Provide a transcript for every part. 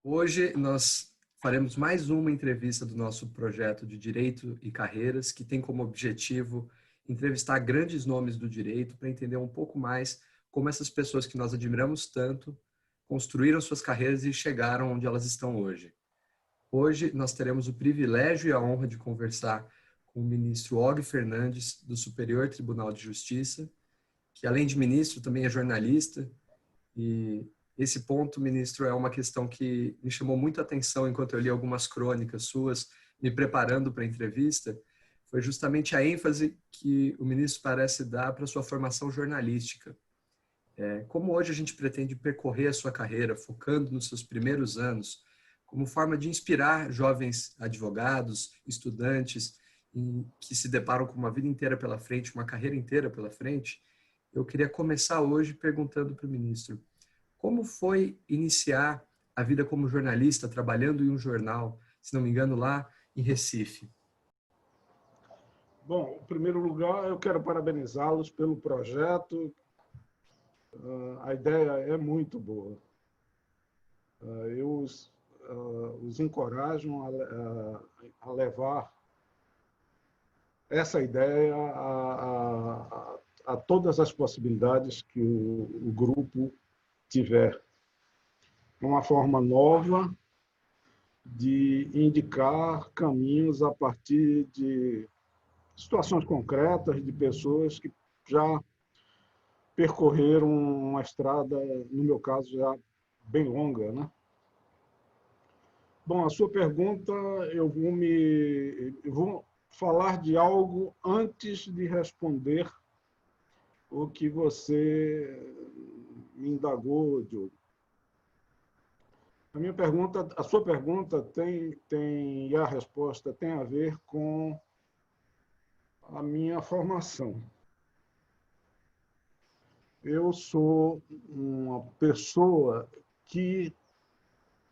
Hoje nós faremos mais uma entrevista do nosso projeto de Direito e Carreiras, que tem como objetivo entrevistar grandes nomes do direito para entender um pouco mais como essas pessoas que nós admiramos tanto construíram suas carreiras e chegaram onde elas estão hoje. Hoje nós teremos o privilégio e a honra de conversar com o ministro Og Fernandes, do Superior Tribunal de Justiça, que além de ministro também é jornalista. E esse ponto, ministro, é uma questão que me chamou muito a atenção enquanto eu li algumas crônicas suas, me preparando para a entrevista, foi justamente a ênfase que o ministro parece dar para a sua formação jornalística. Como hoje a gente pretende percorrer a sua carreira, focando nos seus primeiros anos, como forma de inspirar jovens advogados, estudantes, que se deparam com uma vida inteira pela frente, uma carreira inteira pela frente, eu queria começar hoje perguntando para o ministro: como foi iniciar a vida como jornalista, trabalhando em um jornal, se não me engano, lá em Recife? Bom, em primeiro lugar, eu quero parabenizá-los pelo projeto. A ideia é muito boa. Eu os encorajo a levar essa ideia a todas as possibilidades que o grupo tiver. Uma forma nova de indicar caminhos a partir de situações concretas de pessoas que já percorreram uma estrada, no meu caso, já bem longa, né? Bom, a sua pergunta, eu vou falar de algo antes de responder o que você me indagou, Diogo. A sua pergunta e a resposta tem a ver com a minha formação. Eu sou uma pessoa que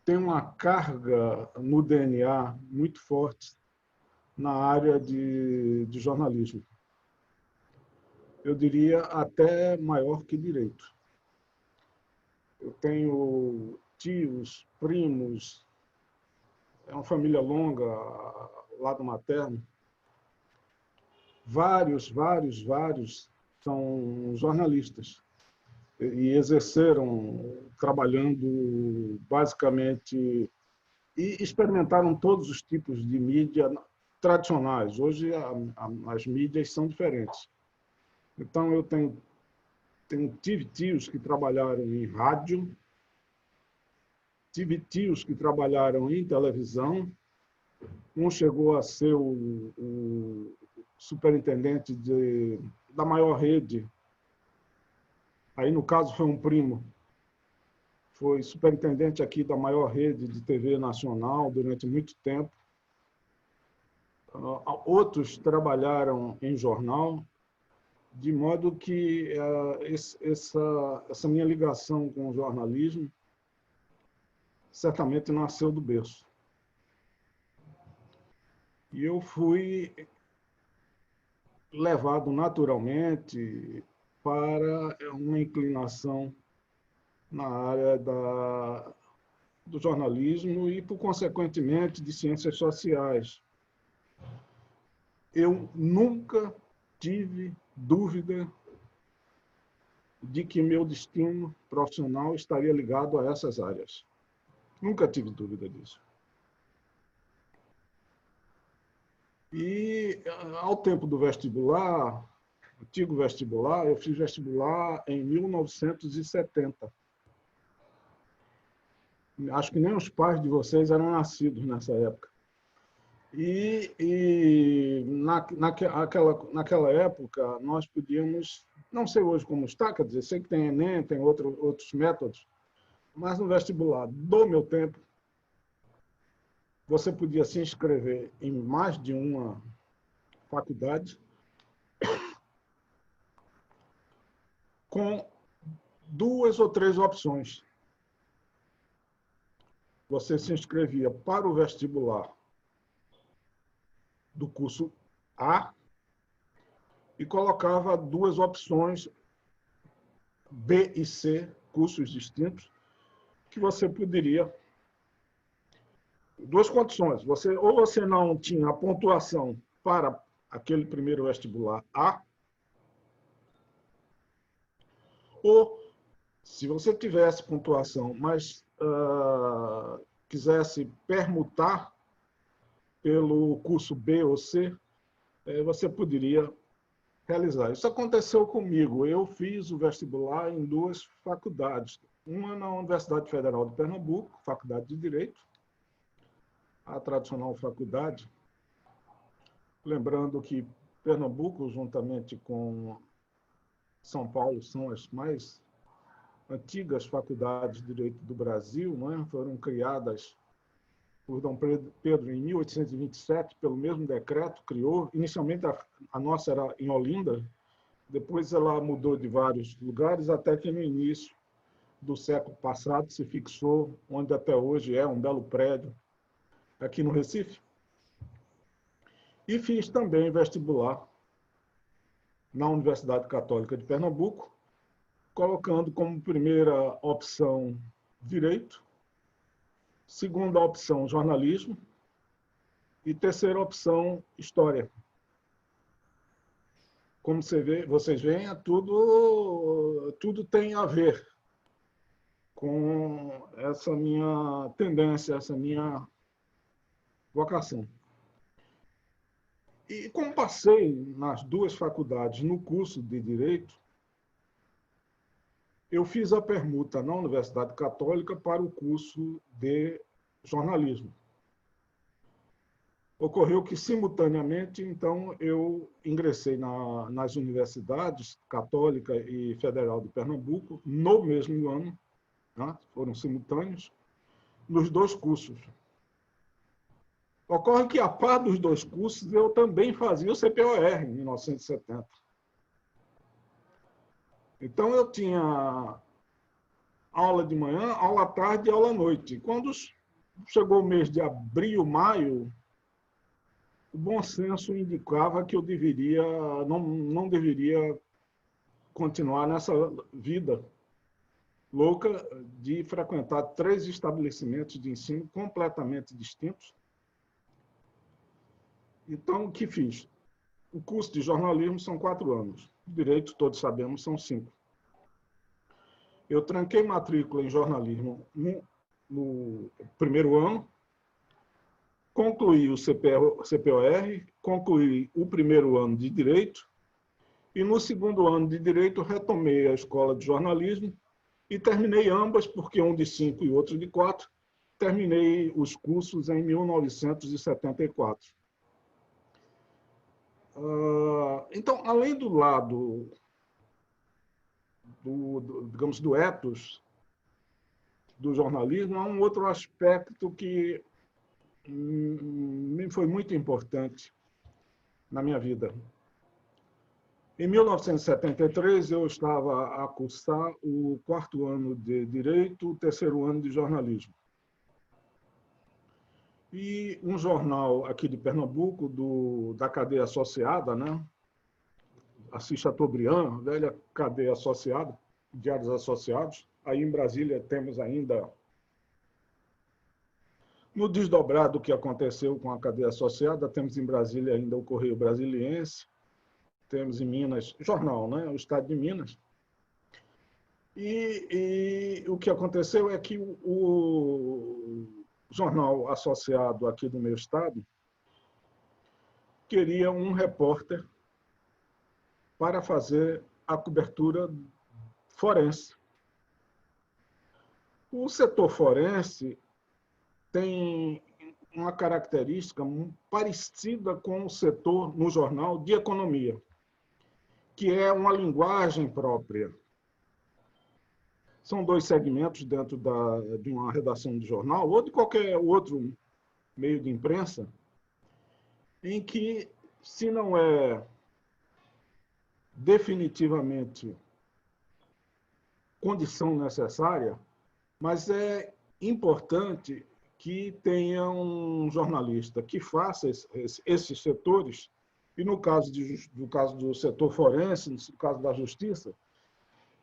tem uma carga no DNA muito forte na área de jornalismo. Eu diria até maior que direito. Eu tenho tios, primos, é uma família longa, lado materno. Vários são jornalistas e exerceram trabalhando basicamente e experimentaram todos os tipos de mídia tradicionais. Hoje as mídias são diferentes. Então eu tive tios que trabalharam em rádio, tive tios que trabalharam em televisão. Um chegou a ser o superintendente da maior rede. Aí, no caso, foi um primo. Foi superintendente aqui da maior rede de TV nacional durante muito tempo. Outros trabalharam em jornal, de modo que essa minha ligação com o jornalismo certamente nasceu do berço. E eu fui levado naturalmente para uma inclinação na área do jornalismo e, por consequentemente, de ciências sociais. Eu nunca tive dúvida de que meu destino profissional estaria ligado a essas áreas. Nunca tive dúvida disso. E, ao tempo do vestibular, antigo vestibular, eu fiz vestibular em 1970. Acho que nem os pais de vocês eram nascidos nessa época. E naquela época, nós podíamos, não sei hoje como está, quer dizer, sei que tem Enem, tem outros métodos, mas no vestibular do meu tempo, você podia se inscrever em mais de uma faculdade com 2 ou 3 opções. Você se inscrevia para o vestibular do curso A e colocava 2 opções, B e C, cursos distintos, que você poderia duas condições. Ou você não tinha a pontuação para aquele primeiro vestibular A, ou se você tivesse pontuação, mas quisesse permutar pelo curso B ou C, você poderia realizar. Isso aconteceu comigo. Eu fiz o vestibular em duas faculdades. Uma na Universidade Federal de Pernambuco, Faculdade de Direito, a tradicional faculdade. Lembrando que Pernambuco, juntamente com São Paulo, são as mais antigas faculdades de Direito do Brasil, né? Foram criadas por Dom Pedro em 1827, pelo mesmo decreto, criou. Inicialmente a nossa era em Olinda, depois ela mudou de vários lugares, até que no início do século passado se fixou, onde até hoje é um belo prédio, aqui no Recife. E fiz também vestibular na Universidade Católica de Pernambuco, colocando como primeira opção Direito, segunda opção Jornalismo e terceira opção História. Como vocês veem, tudo tem a ver com essa minha tendência, essa minha vocação. E como passei nas duas faculdades no curso de Direito, eu fiz a permuta na Universidade Católica para o curso de Jornalismo. Ocorreu que, simultaneamente, então, eu ingressei nas universidades Católica e Federal de Pernambuco, no mesmo ano, né? Foram simultâneos, nos dois cursos. Ocorre que, a par dos dois cursos, eu também fazia o CPOR, em 1970. Então, eu tinha aula de manhã, aula à tarde e aula à noite. Quando chegou o mês de abril, maio, o bom senso indicava que eu não deveria continuar nessa vida louca de frequentar 3 estabelecimentos de ensino completamente distintos. Então, o que fiz? O curso de jornalismo são 4 anos. Direito, todos sabemos, são 5. Eu tranquei matrícula em jornalismo no primeiro ano, concluí o CPOR, concluí o primeiro ano de Direito, e no segundo ano de Direito retomei a escola de jornalismo e terminei ambas, porque um de 5 e outro de 4, terminei os cursos em 1974. Então, além do lado digamos, do ethos do jornalismo, há um outro aspecto que foi muito importante na minha vida. Em 1973, eu estava a cursar o 4º ano de Direito, o 3º ano de Jornalismo. E um jornal aqui de Pernambuco, da cadeia associada, né? Assis Chateaubriand, velha cadeia associada, Diários Associados. Aí em Brasília temos ainda, no desdobrado que aconteceu com a cadeia associada, temos em Brasília ainda o Correio Brasiliense, temos em Minas, jornal, né? O Estado de Minas. E o que aconteceu é que o jornal associado aqui do meu estado queria um repórter para fazer a cobertura forense. O setor forense tem uma característica parecida com o setor no jornal de economia, que é uma linguagem própria. São 2 segmentos dentro de uma redação de jornal ou de qualquer outro meio de imprensa, em que, se não é definitivamente condição necessária, mas é importante que tenha um jornalista que faça esses setores, e no caso do setor forense, no caso da justiça,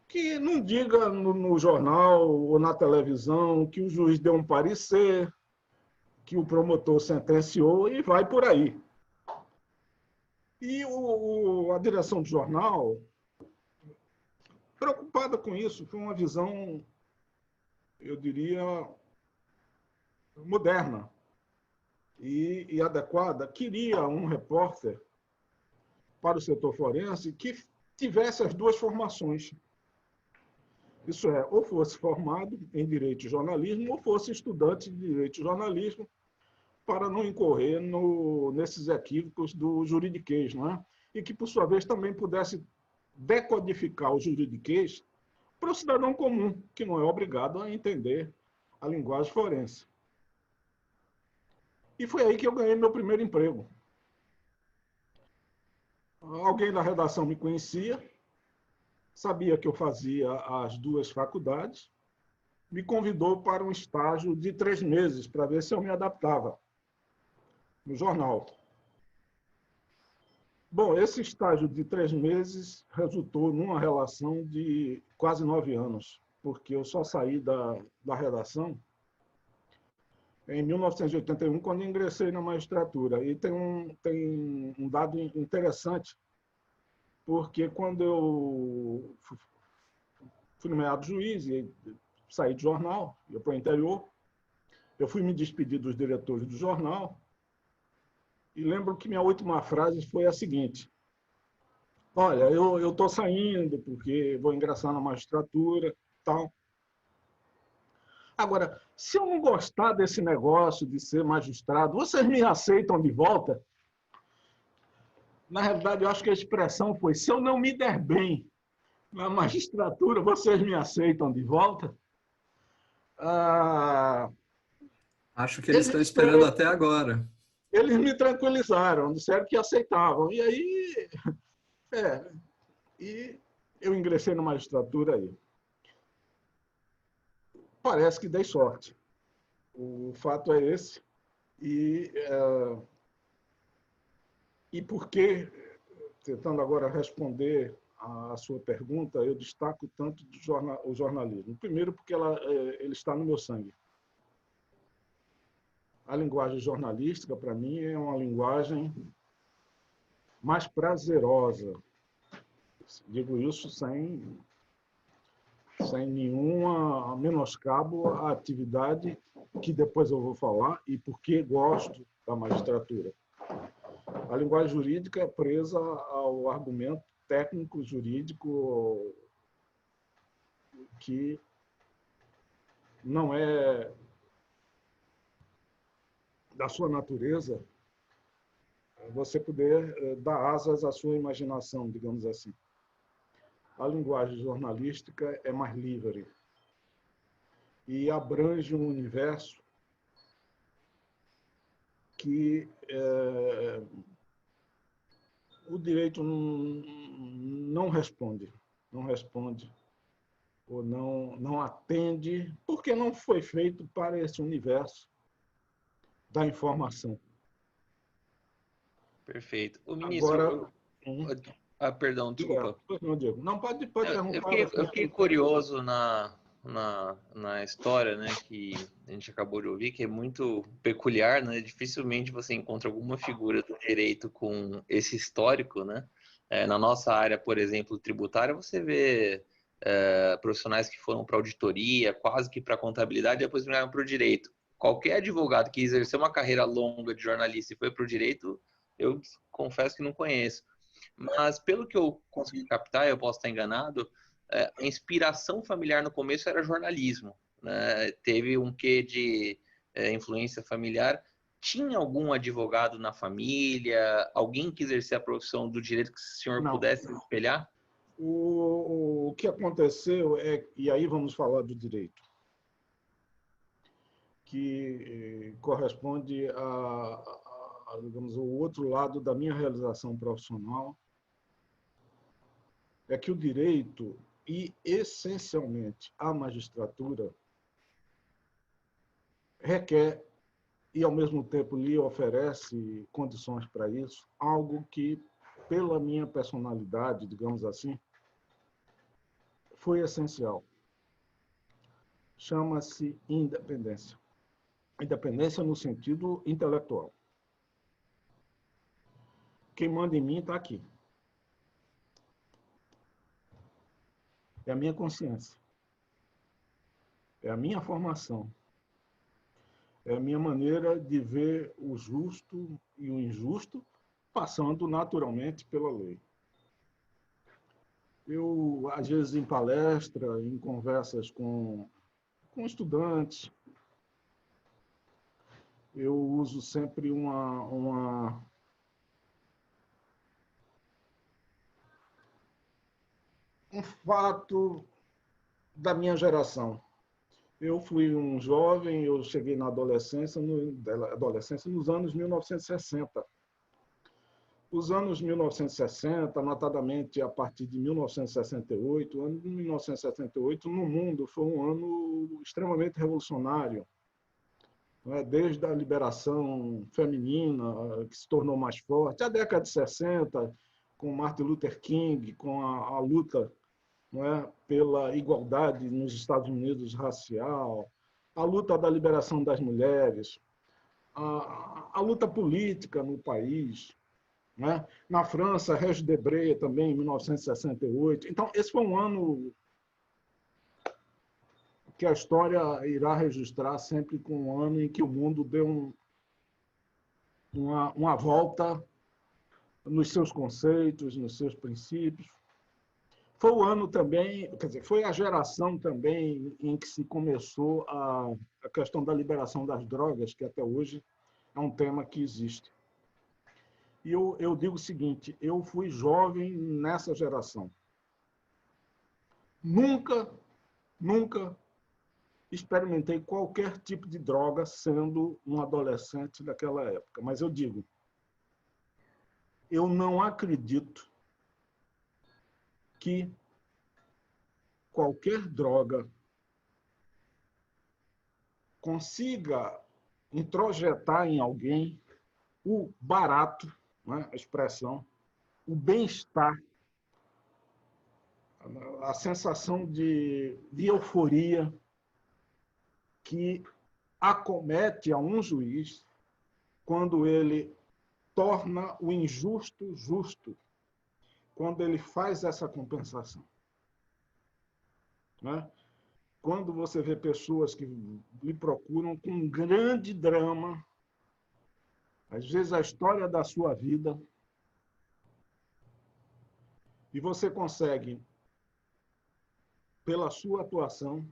que não diga no jornal ou na televisão que o juiz deu um parecer, que o promotor sentenciou e vai por aí. E a direção do jornal, preocupada com isso, foi uma visão, eu diria, moderna e adequada. Queria um repórter para o setor forense que tivesse as duas formações. Isso é, ou fosse formado em Direito e Jornalismo, ou fosse estudante de Direito e Jornalismo, para não incorrer nesses equívocos do juridiquês, não é? E que, por sua vez, também pudesse decodificar o juridiquês para o cidadão comum, que não é obrigado a entender a linguagem forense. E foi aí que eu ganhei meu primeiro emprego. Alguém da redação me conhecia, sabia que eu fazia as duas faculdades, me convidou para um estágio de 3 meses para ver se eu me adaptava no jornal. Bom, esse estágio de 3 meses resultou numa relação de quase 9 anos, porque eu só saí da redação em 1981, quando ingressei na magistratura. E tem um dado interessante, porque quando eu fui nomeado juiz e saí do jornal, ia para o interior, eu fui me despedir dos diretores do jornal, e lembro que minha última frase foi a seguinte: olha, eu estou saindo porque vou ingressar na magistratura, tal. Agora, se eu não gostar desse negócio de ser magistrado, vocês me aceitam de volta? Na realidade, eu acho que a expressão foi: se eu não me der bem na magistratura, vocês me aceitam de volta? Ah, Acho que eles eles, estão me, esperando até agora. eles me tranquilizaram, disseram que aceitavam. E aí, é, e eu ingressei na magistratura aí. Parece que dei sorte. O fato é esse. E por que, tentando agora responder a sua pergunta, eu destaco tanto o jornalismo? Primeiro, porque ele está no meu sangue. A linguagem jornalística, para mim, é uma linguagem mais prazerosa. Digo isso sem nenhuma menoscabo à atividade que depois eu vou falar e porque gosto da magistratura. A linguagem jurídica é presa ao argumento técnico jurídico que não é da sua natureza você poder dar asas à sua imaginação, digamos assim. A linguagem jornalística é mais livre e abrange um universo que o direito não responde, ou não atende, porque não foi feito para esse universo da informação. Perfeito. O ministro, Agora, perdão, desculpa. não, Diego. Não, pode Eu perguntar. fiquei curioso na história, né, que a gente acabou de ouvir, que é muito peculiar, né? Dificilmente você encontra alguma figura do direito com esse histórico, né? Na nossa área, por exemplo, tributária, você vê profissionais que foram para auditoria, quase que para contabilidade, e depois vieram para o direito. Qualquer advogado que exerceu uma carreira longa de jornalista e foi para o direito, eu confesso que não conheço. Mas pelo que eu consegui captar, eu posso estar enganado, a inspiração familiar no começo era jornalismo, né? Teve um quê de influência familiar. Tinha algum advogado na família? Alguém que exercia a profissão do direito que o senhor Não. pudesse espelhar? O que aconteceu e aí vamos falar do direito, que corresponde digamos, o outro lado da minha realização profissional, é que o direito, e essencialmente a magistratura, requer e, ao mesmo tempo, lhe oferece condições para isso, algo que, pela minha personalidade, digamos assim, foi essencial. Chama-se independência. Independência no sentido intelectual. Quem manda em mim está aqui. É a minha consciência. É a minha formação. É a minha maneira de ver o justo e o injusto, passando naturalmente pela lei. Eu, às vezes, em palestra, em conversas com estudantes, eu uso sempre um fato da minha geração. Eu fui um jovem, eu cheguei na adolescência nos anos 1960. Os anos 1960, notadamente a partir de 1968, o ano de 1968 no mundo foi um ano extremamente revolucionário, né? Desde a liberação feminina, que se tornou mais forte, a década de 60, com Martin Luther King, com a luta, não é, pela igualdade nos Estados Unidos racial, a luta da liberação das mulheres, a luta política no país, né? Na França, Regis Debray também, em 1968. Então, esse foi um ano que a história irá registrar sempre como um ano em que o mundo deu uma volta nos seus conceitos, nos seus princípios. Foi o ano também, quer dizer, foi a geração também em que se começou a questão da liberação das drogas, que até hoje é um tema que existe. E eu digo o seguinte, eu fui jovem nessa geração. Nunca experimentei qualquer tipo de droga sendo um adolescente daquela época. Mas eu digo, eu não acredito que qualquer droga consiga introjetar em alguém o barato, né, a expressão, o bem-estar, a sensação de euforia que acomete a um juiz quando ele torna o injusto justo, quando ele faz essa compensação. Né? Quando você vê pessoas que lhe procuram com um grande drama, às vezes a história da sua vida, e você consegue, pela sua atuação,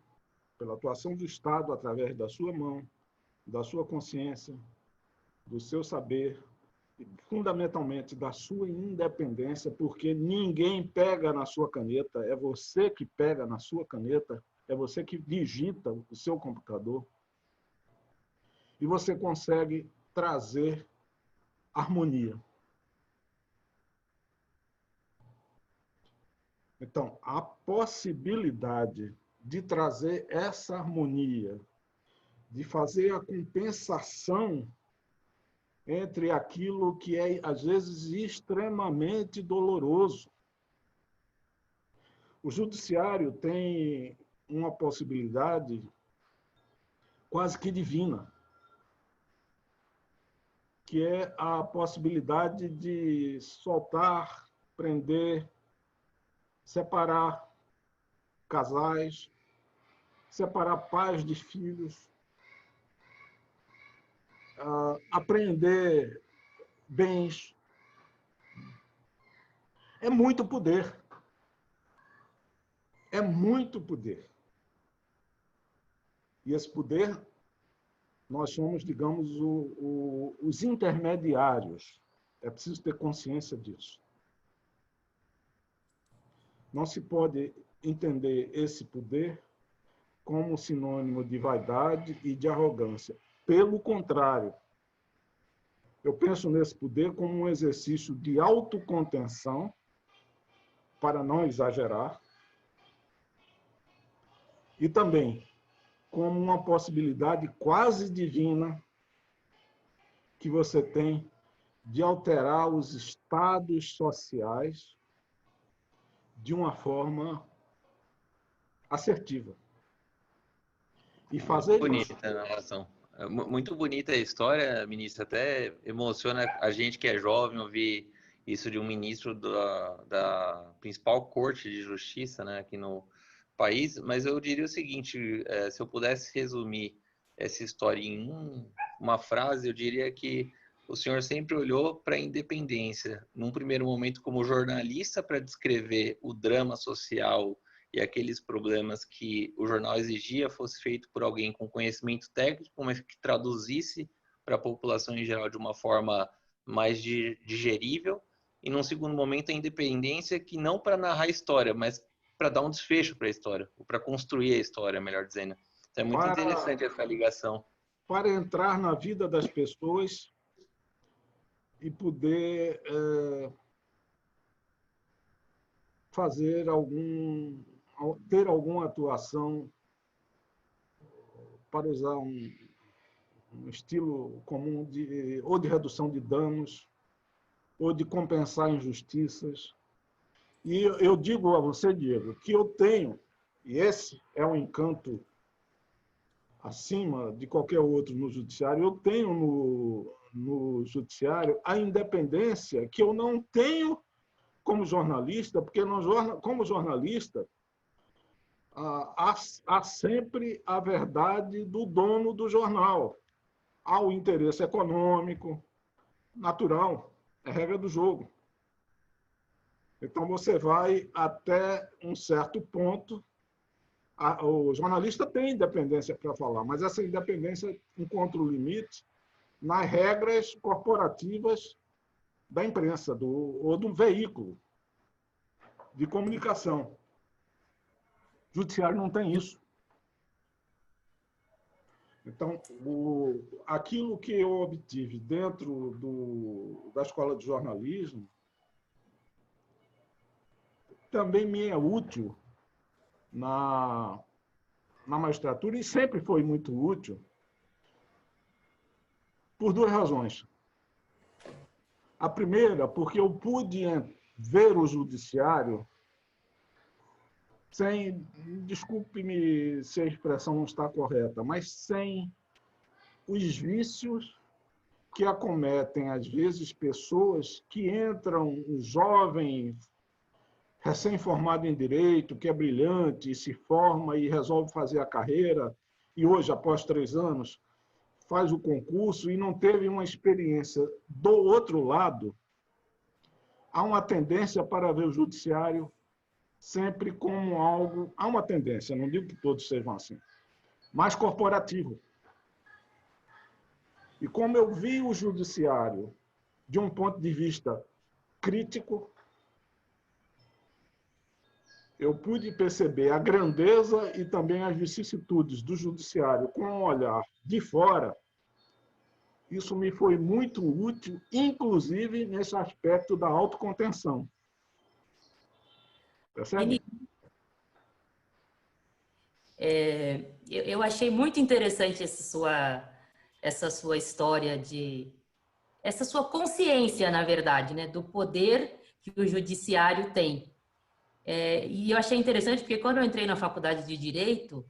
pela atuação do Estado através da sua mão, da sua consciência, do seu saber, e fundamentalmente da sua independência, porque ninguém pega na sua caneta, é você que pega na sua caneta, é você que digita o seu computador, e você consegue trazer harmonia. Então, a possibilidade de trazer essa harmonia, de fazer a compensação entre aquilo que é, às vezes, extremamente doloroso. O judiciário tem uma possibilidade quase que divina, que é a possibilidade de soltar, prender, separar casais, separar pais de filhos, apreender bens. É muito poder. É muito poder. E esse poder, nós somos, digamos, os intermediários. É preciso ter consciência disso. Não se pode entender esse poder como sinônimo de vaidade e de arrogância. Pelo contrário, eu penso nesse poder como um exercício de autocontenção, para não exagerar, e também como uma possibilidade quase divina que você tem de alterar os estados sociais de uma forma assertiva. E fazer bonita isso. a narração. Muito bonita a história, ministro. Até emociona a gente que é jovem ouvir isso de um ministro da principal corte de justiça, né, aqui no país. Mas eu diria o seguinte: se eu pudesse resumir essa história em uma frase, eu diria que o senhor sempre olhou para a independência, num primeiro momento como jornalista, para descrever o drama social e aqueles problemas que o jornal exigia fosse feito por alguém com conhecimento técnico, mas que traduzisse para a população em geral de uma forma mais digerível. E num segundo momento a independência, que não para narrar a história, mas para dar um desfecho para a história, ou para construir a história, melhor dizendo. Então é muito interessante essa ligação. Para entrar na vida das pessoas e poder ter alguma atuação, para usar um estilo comum ou de redução de danos, ou de compensar injustiças. E eu digo a você, Diego, que eu tenho, e esse é um encanto acima de qualquer outro no judiciário, eu tenho no judiciário a independência que eu não tenho como jornalista, porque como jornalista há sempre a verdade do dono do jornal. Há o interesse econômico, natural, é regra do jogo. Então, você vai até um certo ponto. O jornalista tem independência para falar, mas essa independência encontra o limite nas regras corporativas da imprensa ou do veículo de comunicação. O judiciário não tem isso. Então, aquilo que eu obtive dentro da escola de jornalismo também me é útil na magistratura, e sempre foi muito útil, por duas razões. A primeira, porque eu pude ver o judiciário sem, desculpe-me se a expressão não está correta, mas sem os vícios que acometem, às vezes, pessoas que entram, um jovem recém-formado em Direito, que é brilhante, se forma e resolve fazer a carreira, e hoje, após 3 anos, faz o concurso e não teve uma experiência do outro lado. Há uma tendência para ver o judiciário sempre como algo... Há uma tendência, não digo que todos sejam assim, mais corporativo. E como eu vi o judiciário de um ponto de vista crítico, eu pude perceber a grandeza e também as vicissitudes do judiciário com um olhar de fora. Isso me foi muito útil, inclusive nesse aspecto da autocontenção. Percebe? Eu achei muito interessante essa sua história essa sua consciência, na verdade, né, do poder que o judiciário tem. E eu achei interessante porque quando eu entrei na faculdade de Direito,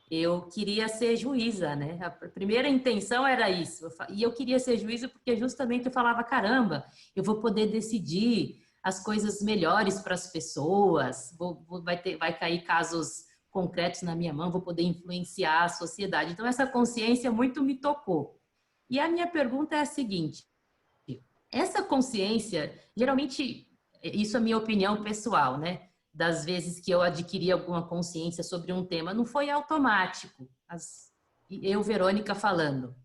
eu queria ser juíza, né? A primeira intenção era isso. E eu queria ser juíza porque justamente eu falava, caramba, eu vou poder decidir as coisas melhores para as pessoas, vai cair casos concretos na minha mão, vou poder influenciar a sociedade. Então, essa consciência muito me tocou. E a minha pergunta é a seguinte, essa consciência, geralmente, isso é a minha opinião pessoal, né? Das vezes que eu adquiri alguma consciência sobre um tema, não foi automático. Eu, Verônica, falando.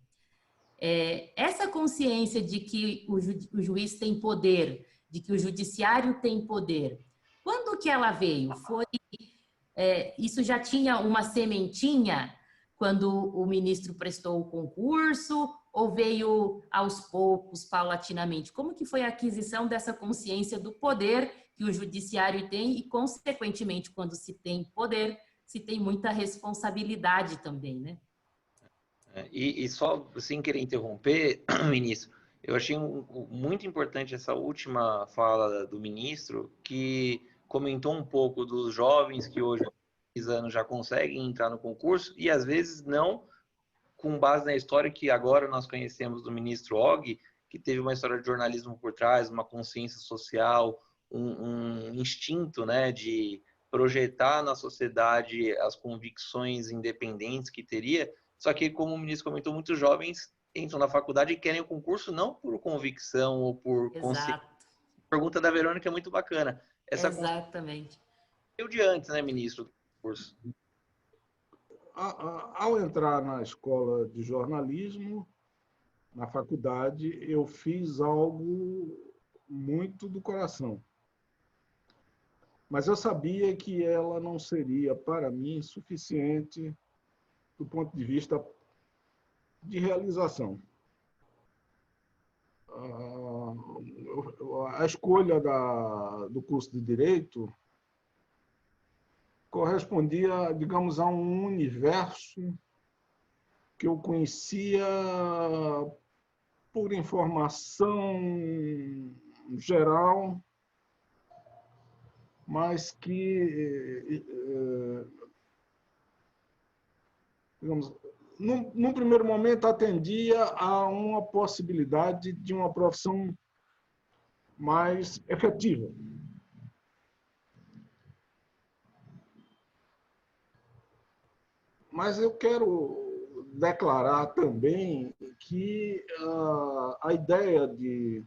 Essa consciência de que o juiz tem poder, de que o judiciário tem poder, quando que ela veio? Isso já tinha uma sementinha quando o ministro prestou o concurso ou veio aos poucos, paulatinamente? Como que foi a aquisição dessa consciência do poder que o judiciário tem e, consequentemente, quando se tem poder, se tem muita responsabilidade também, né? E só, sem querer interromper, ministro, eu achei muito importante essa última fala do ministro, que comentou um pouco dos jovens que hoje, há 10 anos, já conseguem entrar no concurso e, às vezes, não com base na história que agora nós conhecemos do ministro Og, que teve uma história de jornalismo por trás, uma consciência social, um instinto, né, de projetar na sociedade as convicções independentes que teria. Só que, como o ministro comentou, muitos jovens entram na faculdade e querem o concurso não por convicção ou por consciência. Exato. A pergunta da Verônica é muito bacana. Essa Exatamente. consciência de antes, né, ministro, do curso? Ao entrar na escola de jornalismo, na faculdade, eu fiz algo muito do coração. Mas eu sabia que ela não seria, para mim, suficiente do ponto de vista de realização. A escolha do curso de Direito correspondia, digamos, a um universo que eu conhecia por informação geral, mas que, digamos, num primeiro momento atendia a uma possibilidade de uma profissão mais efetiva. Mas eu quero declarar também que a ideia de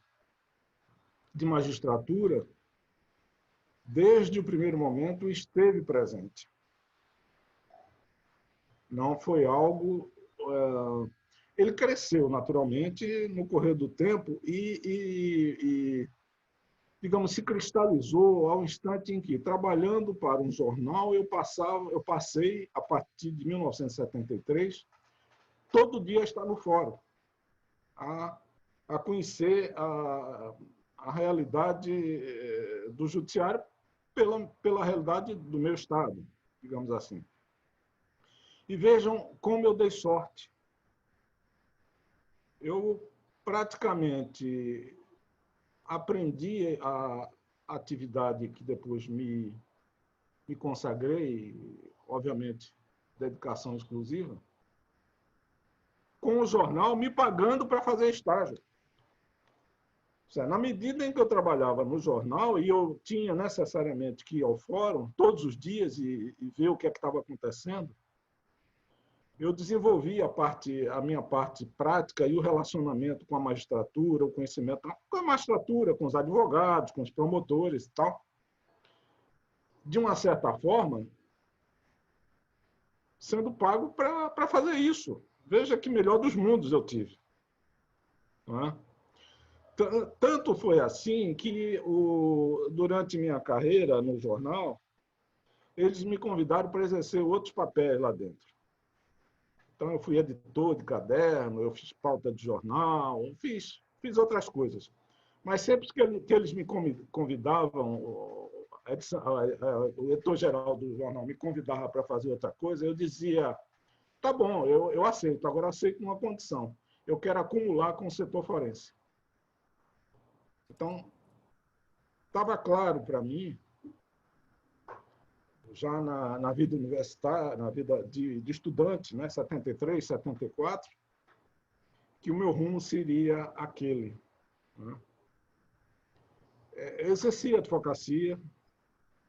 magistratura, desde o primeiro momento, esteve presente. Não foi algo... ele cresceu naturalmente no correr do tempo e, digamos, se cristalizou ao instante em que, trabalhando para um jornal, eu passei, a partir de 1973, todo dia a estar no fórum, a conhecer a realidade do judiciário pela realidade do meu estado, digamos assim. E vejam como eu dei sorte. Eu praticamente aprendi a atividade que depois me consagrei, obviamente, dedicação exclusiva, com o jornal me pagando para fazer estágio. Na medida em que eu trabalhava no jornal e eu tinha necessariamente que ir ao fórum todos os dias e ver o que é que estava acontecendo, eu desenvolvi a minha parte prática e o relacionamento com a magistratura, o conhecimento com a magistratura, com os advogados, com os promotores e tal. De uma certa forma, sendo pago para fazer isso. Veja que melhor dos mundos eu tive. Não é? Tanto foi assim que, durante minha carreira no jornal, eles me convidaram para exercer outros papéis lá dentro. Então, eu fui editor de caderno, eu fiz pauta de jornal, fiz outras coisas. Mas sempre que eles me convidavam, o editor-geral do jornal me convidava para fazer outra coisa, eu dizia, tá bom, eu aceito, agora aceito uma condição. Eu quero acumular com o setor forense. Então, estava claro para mim, já na vida universitária, na vida de estudante, né, 73, 74, que o meu rumo seria aquele. Né? Eu exerci a advocacia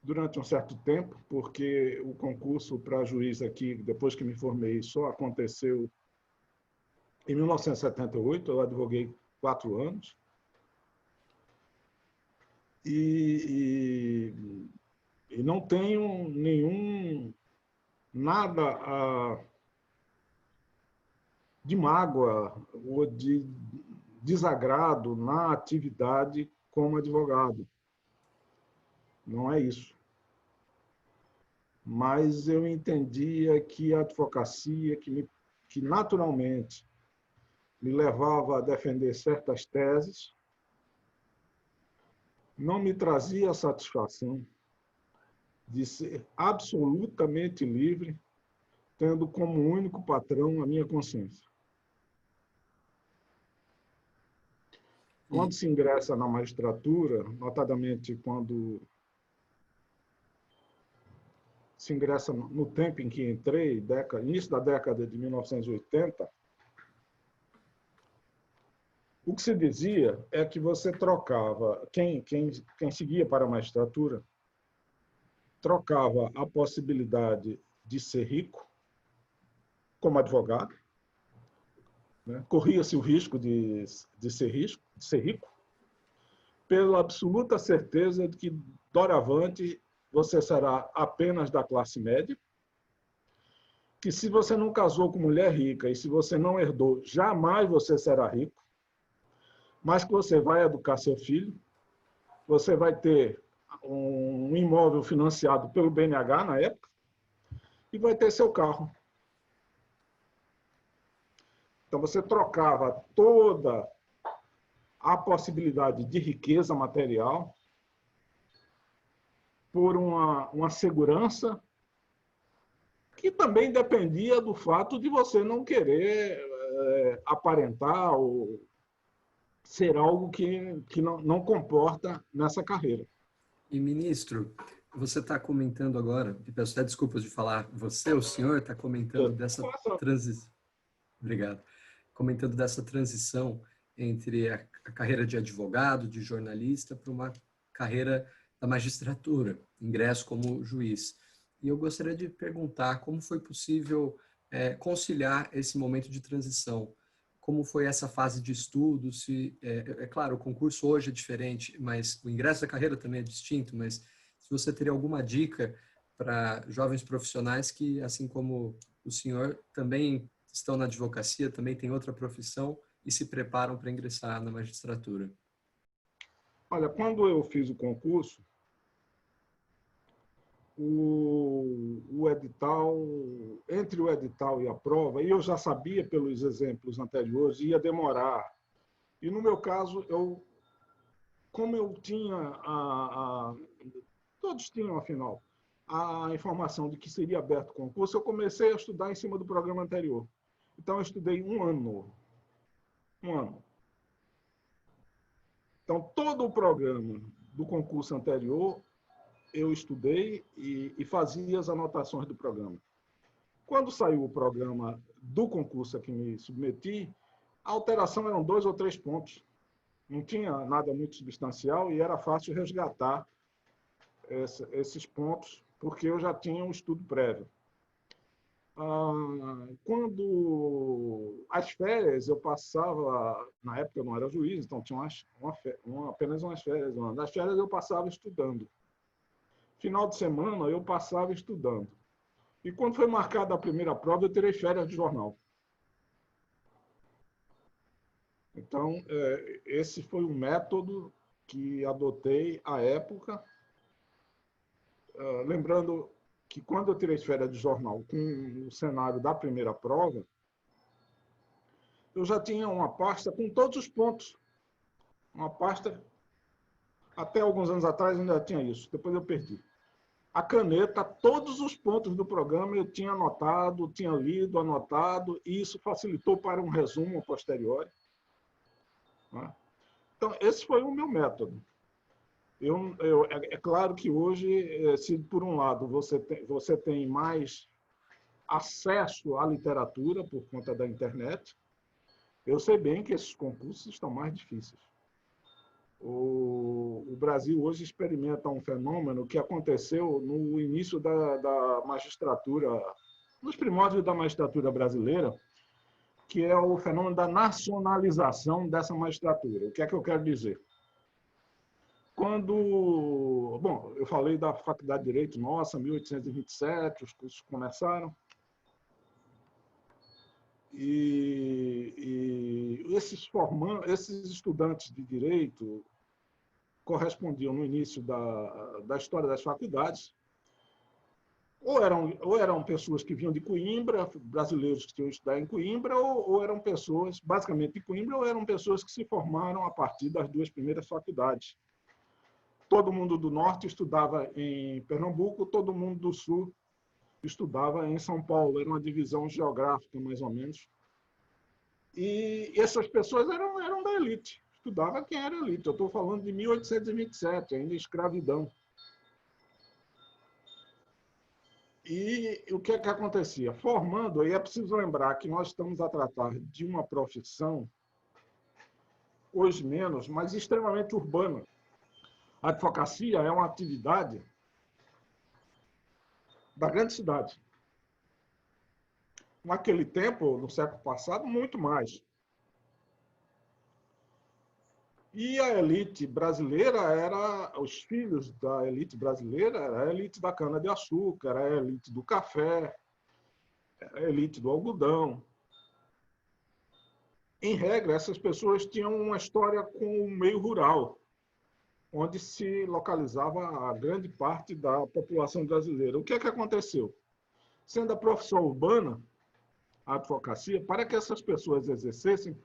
durante um certo tempo, porque o concurso para juiz aqui, depois que me formei, só aconteceu em 1978, eu advoguei 4 anos. E não tenho nada de mágoa ou de desagrado na atividade como advogado. Não é isso. Mas eu entendia que a advocacia, que naturalmente me levava a defender certas teses, não me trazia a satisfação de ser absolutamente livre, tendo como único patrão a minha consciência. Quando se ingressa na magistratura, notadamente quando se ingressa no tempo em que entrei, início da década de 1980, O que se dizia é que você trocava, quem seguia para a magistratura, trocava a possibilidade de ser rico como advogado, né? Corria-se o risco de ser rico, pela absoluta certeza de que, doravante, você será apenas da classe média, que se você não casou com mulher rica e se você não herdou, jamais você será rico, mas que você vai educar seu filho, você vai ter um imóvel financiado pelo BNH na época e vai ter seu carro. Então você trocava toda a possibilidade de riqueza material por uma segurança que também dependia do fato de você não querer aparentar ou ser algo que não comporta nessa carreira. E, ministro, você está comentando agora, e peço até desculpas de falar, o senhor está comentando dessa transição. Obrigado. Comentando dessa transição entre a carreira de advogado, de jornalista, para uma carreira da magistratura, ingresso como juiz. E eu gostaria de perguntar como foi possível conciliar esse momento de transição. Como foi essa fase de estudo? É claro, o concurso hoje é diferente, mas o ingresso da carreira também é distinto, mas se você teria alguma dica para jovens profissionais que, assim como o senhor, também estão na advocacia, também têm outra profissão e se preparam para ingressar na magistratura. Olha, quando eu fiz o concurso, o edital, entre o edital e a prova, e eu já sabia pelos exemplos anteriores, ia demorar. E no meu caso, como eu tinha, todos tinham, afinal, a informação de que seria aberto o concurso, eu comecei a estudar em cima do programa anterior. Então, eu estudei um ano novo. Um ano. Então, todo o programa do concurso anterior, eu estudei e fazia as anotações do programa. Quando saiu o programa do concurso a que me submeti, a alteração eram 2 ou 3 pontos. Não tinha nada muito substancial e era fácil resgatar esses pontos, porque eu já tinha um estudo prévio. Quando as férias eu passava, na época eu não era juiz, então tinha apenas umas férias. Nas férias eu passava estudando. Final de semana eu passava estudando. E quando foi marcada a primeira prova, eu tirei férias de jornal. Então, esse foi o método que adotei à época. Lembrando que quando eu tirei férias de jornal com o cenário da primeira prova, eu já tinha uma pasta com todos os pontos. Uma pasta, até alguns anos atrás ainda tinha isso, depois eu perdi. A caneta, todos os pontos do programa eu tinha anotado, tinha lido, anotado, e isso facilitou para um resumo posterior. Então, esse foi o meu método. É claro que hoje, se por um lado você tem mais acesso à literatura por conta da internet, eu sei bem que esses concursos estão mais difíceis. O Brasil hoje experimenta um fenômeno que aconteceu no início da magistratura, nos primórdios da magistratura brasileira, que é o fenômeno da nacionalização dessa magistratura. O que é que eu quero dizer? Bom, eu falei da Faculdade de Direito nossa, 1827, os cursos começaram. E esses estudantes de direito correspondiam no início da história das faculdades, ou eram pessoas que vinham de Coimbra, brasileiros que tinham estudado em Coimbra, ou eram pessoas, basicamente de Coimbra, ou eram pessoas que se formaram a partir das 2 primeiras faculdades. Todo mundo do norte estudava em Pernambuco, todo mundo do sul estudava em São Paulo, era uma divisão geográfica, mais ou menos. E essas pessoas eram da elite, estudava quem era elite. Eu estou falando de 1827, ainda escravidão. E o que é que acontecia? Formando, e é preciso lembrar que nós estamos a tratar de uma profissão hoje menos, mas extremamente urbana. A advocacia é uma atividade da grande cidade. Naquele tempo, no século passado, muito mais. E a elite brasileira os filhos da elite brasileira, era a elite da cana-de-açúcar, era a elite do café, era a elite do algodão. Em regra, essas pessoas tinham uma história com o meio rural, onde se localizava a grande parte da população brasileira. O que é que aconteceu? Sendo a profissão urbana, a advocacia, para que essas pessoas exercessem,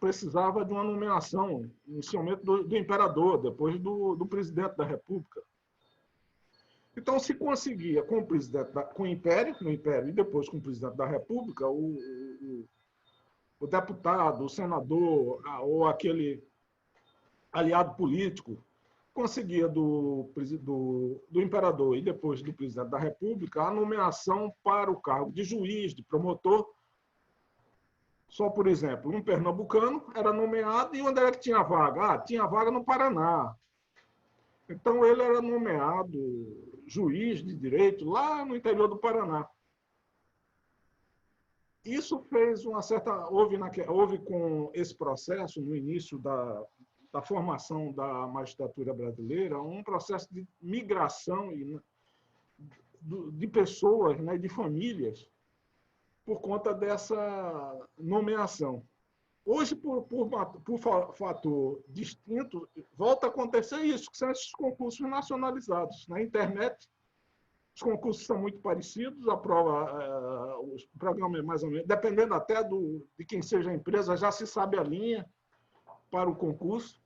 precisava de uma nomeação, inicialmente do imperador, depois do presidente da República. Então, se conseguia com o presidente, com o império, no império, e depois com o presidente da República, o deputado, o senador, ou aquele aliado político, conseguia do imperador e depois do presidente da República a nomeação para o cargo de juiz, de promotor. Só, por exemplo, um pernambucano era nomeado e onde era que tinha vaga? Tinha vaga no Paraná. Então, ele era nomeado juiz de direito lá no interior do Paraná. Isso fez uma certa... Houve com esse processo, no início da formação da magistratura brasileira, um processo de migração de pessoas, né, de famílias, por conta dessa nomeação. Hoje, por fator distinto, volta a acontecer isso, que são esses concursos nacionalizados. Na internet, os concursos são muito parecidos, a prova, o programa é mais ou menos, dependendo até de quem seja a empresa, já se sabe a linha para o concurso.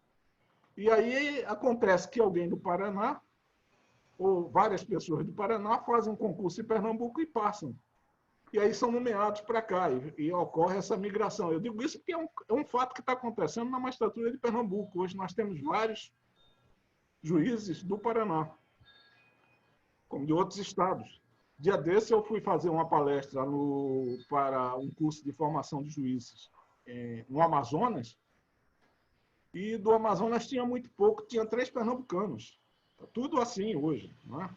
E aí acontece que alguém do Paraná, ou várias pessoas do Paraná, fazem um concurso em Pernambuco e passam. E aí são nomeados para cá, e ocorre essa migração. Eu digo isso porque é um fato que está acontecendo na magistratura de Pernambuco. Hoje nós temos vários juízes do Paraná, como de outros estados. Dia desse eu fui fazer uma palestra para um curso de formação de juízes no Amazonas, e do Amazonas tinha muito pouco, tinha 3 pernambucanos. Tudo assim hoje, não é?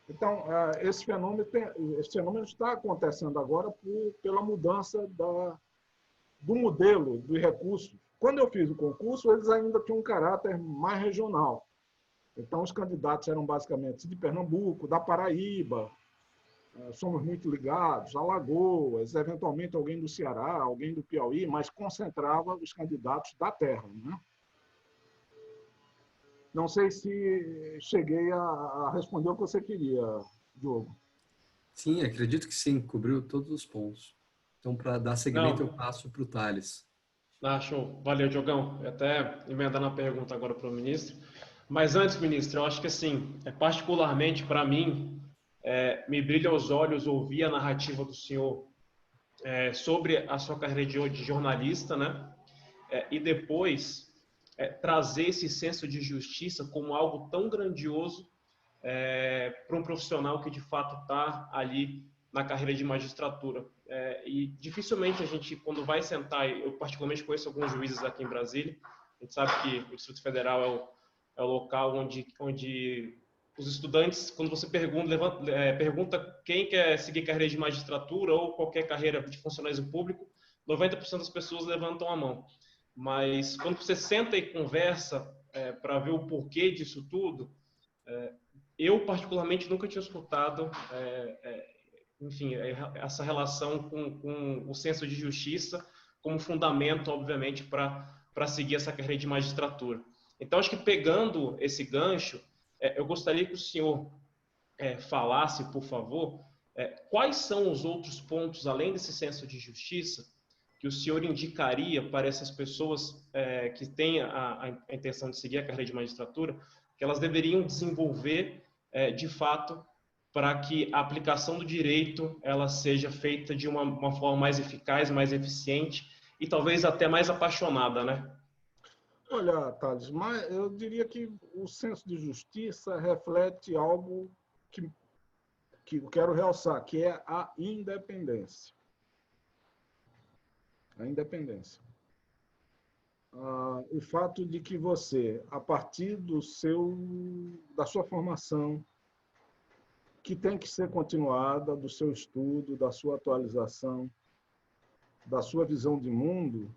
Então, esse fenômeno está acontecendo agora pela mudança do modelo do recurso. Quando eu fiz o concurso, eles ainda tinham um caráter mais regional. Então, os candidatos eram basicamente de Pernambuco, da Paraíba, somos muito ligados, Alagoas, eventualmente alguém do Ceará, alguém do Piauí, mas concentrava os candidatos da terra, né? Não sei se cheguei a responder o que você queria, Diogo. Sim, acredito que sim, cobriu todos os pontos. Então, para dar seguimento, eu Não, passo para o Thales. show. Valeu, Diogão. Eu até emendando a pergunta agora para o ministro. Mas antes, ministro, eu acho que assim, particularmente para mim, me brilha aos olhos ouvir a narrativa do senhor sobre a sua carreira de jornalista, né? E depois trazer esse senso de justiça como algo tão grandioso para um profissional que de fato está ali na carreira de magistratura. E dificilmente a gente, quando vai sentar, eu particularmente conheço alguns juízes aqui em Brasília, a gente sabe que o Distrito Federal é o local onde os estudantes, quando você pergunta quem quer seguir carreira de magistratura ou qualquer carreira de funcionalismo público, 90% das pessoas levantam a mão. Mas quando você senta e conversa para ver o porquê disso tudo, eu particularmente nunca tinha escutado, enfim, essa relação com o senso de justiça como fundamento, obviamente, para seguir essa carreira de magistratura. Então, acho que pegando esse gancho, eu gostaria que o senhor falasse, por favor, quais são os outros pontos, além desse senso de justiça, que o senhor indicaria para essas pessoas que têm a intenção de seguir a carreira de magistratura, que elas deveriam desenvolver, de fato, para que a aplicação do direito ela seja feita de uma forma mais eficaz, mais eficiente e talvez até mais apaixonada, né? Olha, Thales, mas eu diria que o senso de justiça reflete algo que eu quero realçar, que é a independência. A independência. o fato de que você, a partir da sua formação, que tem que ser continuada, do seu estudo, da sua atualização, da sua visão de mundo,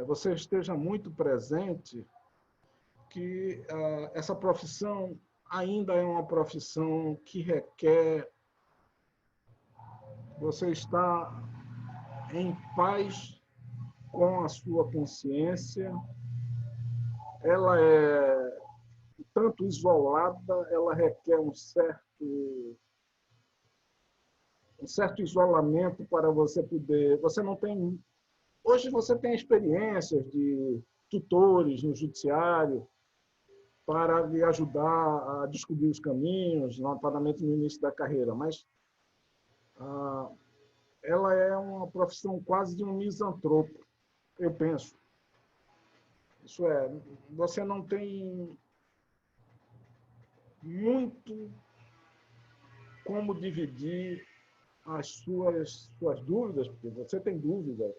você esteja muito presente que essa profissão ainda é uma profissão que requer você estar em paz com a sua consciência. Ela é tanto isolada, ela requer um certo isolamento para você poder. Você não tem. Hoje você tem experiências de tutores no judiciário para lhe ajudar a descobrir os caminhos, notadamente no início da carreira, mas ela é uma profissão quase de um misantropo, eu penso. Isso é, você não tem muito como dividir as suas dúvidas, porque você tem dúvida.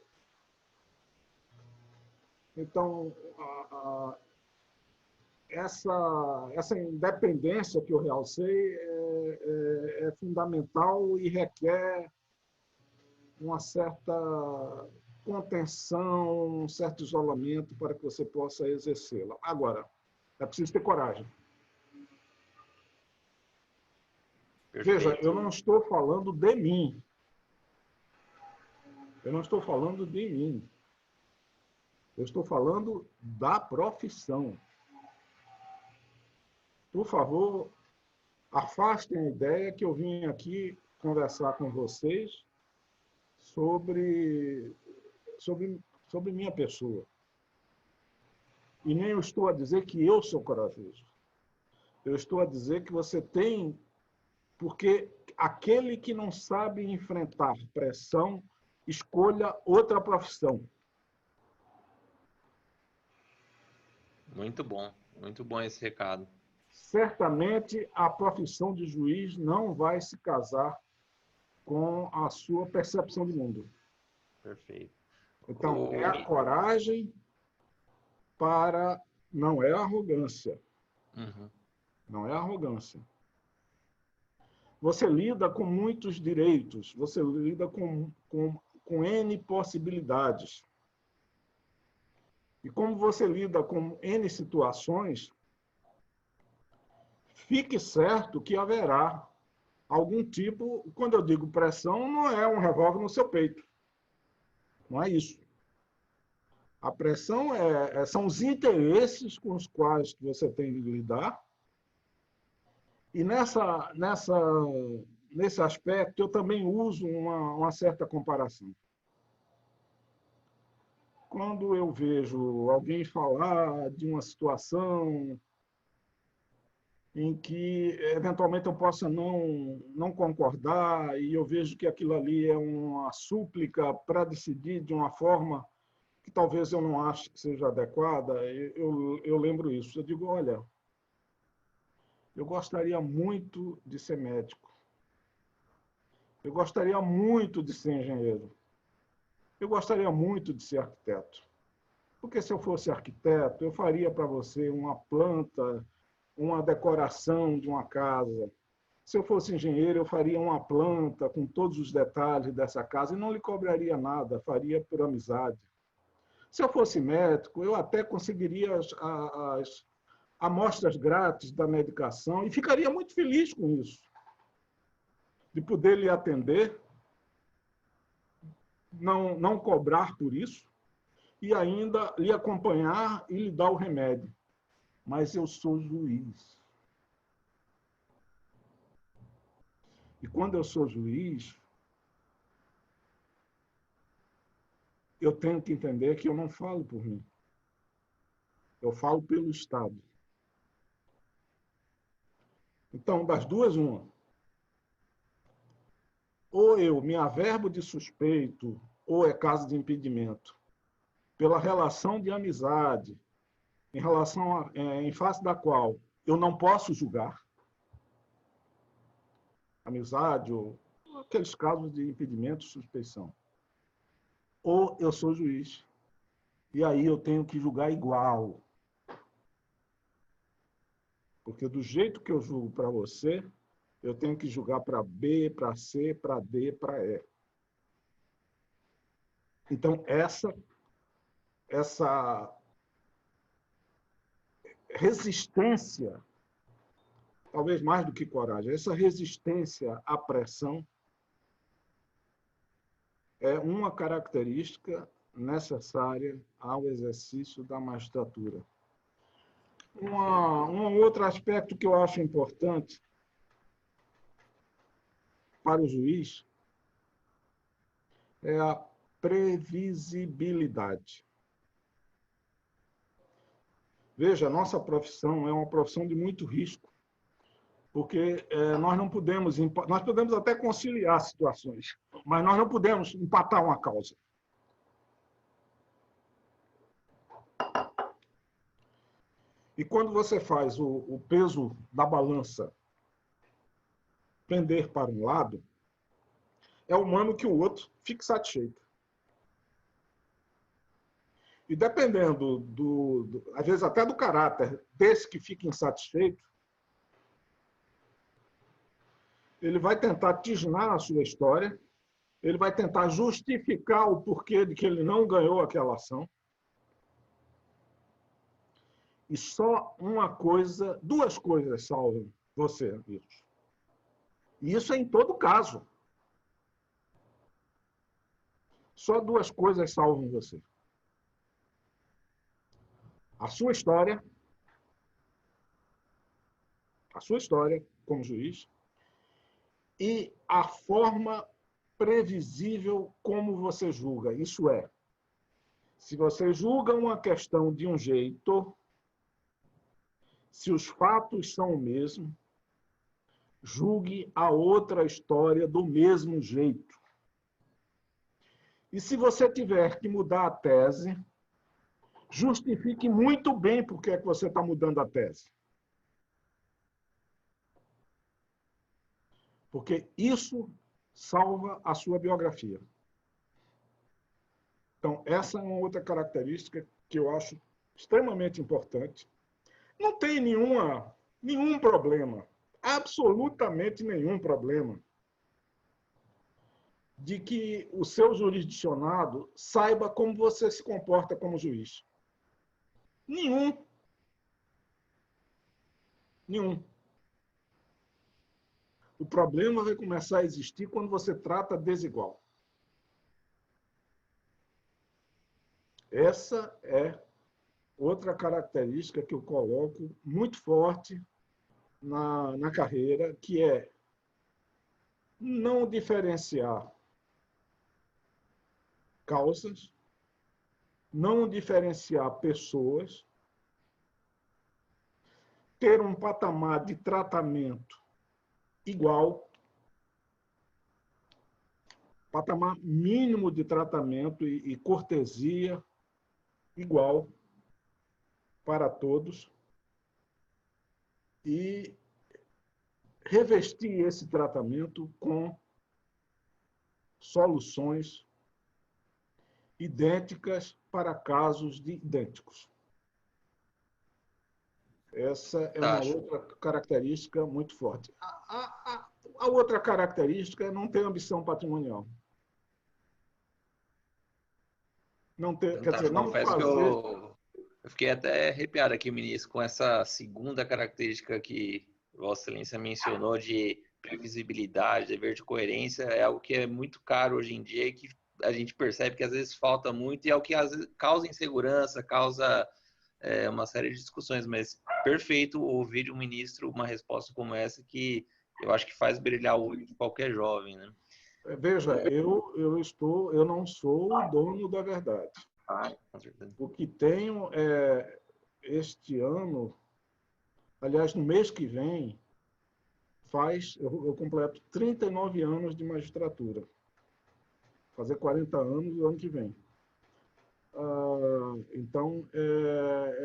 Então, essa independência que eu realcei é fundamental e requer uma certa contenção, um certo isolamento para que você possa exercê-la. Agora, é preciso ter coragem. Perfeito. Veja, eu não estou falando de mim. Eu não estou falando de mim. Eu estou falando da profissão. Por favor, afastem a ideia que eu vim aqui conversar com vocês sobre minha pessoa. E nem eu estou a dizer que eu sou corajoso. Eu estou a dizer que você tem, porque aquele que não sabe enfrentar pressão, escolha outra profissão. Muito bom esse recado. Certamente a profissão de juiz não vai se casar com a sua percepção de mundo. Perfeito. Então, é a coragem para... Não é arrogância. Uhum. Não é arrogância. Você lida com muitos direitos, você lida com N possibilidades. E como você lida com N situações, fique certo que haverá algum tipo... Quando eu digo pressão, não é um revólver no seu peito. Não é isso. A pressão são os interesses com os quais você tem de lidar. E nesse aspecto, eu também uso uma certa comparação. Quando eu vejo alguém falar de uma situação em que, eventualmente, eu possa não concordar e eu vejo que aquilo ali é uma súplica para decidir de uma forma que talvez eu não ache que seja adequada, eu lembro isso. Eu digo, olha, eu gostaria muito de ser médico. Eu gostaria muito de ser engenheiro. Eu gostaria muito de ser arquiteto. Porque se eu fosse arquiteto, eu faria para você uma planta, uma decoração de uma casa. Se eu fosse engenheiro, eu faria uma planta com todos os detalhes dessa casa e não lhe cobraria nada, faria por amizade. Se eu fosse médico, eu até conseguiria as amostras grátis da medicação e ficaria muito feliz com isso, de poder lhe atender, não cobrar por isso e ainda lhe acompanhar e lhe dar o remédio. Mas eu sou juiz. E quando eu sou juiz, eu tenho que entender que eu não falo por mim. Eu falo pelo Estado. Então, das duas, uma. Ou eu me averbo de suspeito, ou é caso de impedimento, pela relação de amizade, em face da qual eu não posso julgar, amizade ou aqueles casos de impedimento, suspeição. Ou eu sou juiz. E aí eu tenho que julgar igual. Porque do jeito que eu julgo para você, eu tenho que julgar para B, para C, para D, para E. Então, essa resistência, talvez mais do que coragem, essa resistência à pressão é uma característica necessária ao exercício da magistratura. Um outro aspecto que eu acho importante para o juiz é a previsibilidade. Veja, a nossa profissão é uma profissão de muito risco, porque nós não podemos, nós podemos até conciliar situações, mas nós não podemos empatar uma causa. E quando você faz o peso da balança pender para um lado, é humano que o outro fique satisfeito. E dependendo, às vezes até do caráter desse que fica insatisfeito, ele vai tentar tisnar a sua história, ele vai tentar justificar o porquê de que ele não ganhou aquela ação. E só duas coisas salvam você, amigos. E isso é em todo caso. Só duas coisas salvam você. A sua história como juiz, e a forma previsível como você julga. Isso é, se você julga uma questão de um jeito, se os fatos são o mesmo, julgue a outra história do mesmo jeito. E se você tiver que mudar a tese, justifique muito bem por que é que você está mudando a tese. Porque isso salva a sua biografia. Então, essa é uma outra característica que eu acho extremamente importante. Não tem nenhum problema, absolutamente nenhum problema, de que o seu jurisdicionado saiba como você se comporta como juiz. Nenhum. O problema vai começar a existir quando você trata desigual. Essa é outra característica que eu coloco muito forte na carreira, que é não diferenciar causas, não diferenciar pessoas, ter um patamar de tratamento igual, patamar mínimo de tratamento e cortesia igual para todos, e revestir esse tratamento com soluções idênticas para casos idênticos. Essa é uma outra característica muito forte. A outra característica é não ter ambição patrimonial. Não ter, quer dizer, não fazer... Eu fiquei até arrepiado aqui, ministro, com essa segunda característica que Vossa Excelência mencionou de previsibilidade, dever de coerência, é algo que é muito caro hoje em dia e que a gente percebe que às vezes falta muito e é o que às vezes causa insegurança, causa uma série de discussões, mas perfeito ouvir de um ministro uma resposta como essa que eu acho que faz brilhar o olho de qualquer jovem, né? Veja, eu não sou o dono da verdade. Com certeza. O que tenho este ano, aliás, no mês que vem, eu completo 39 anos de magistratura. Fazer 40 anos no ano que vem. Então,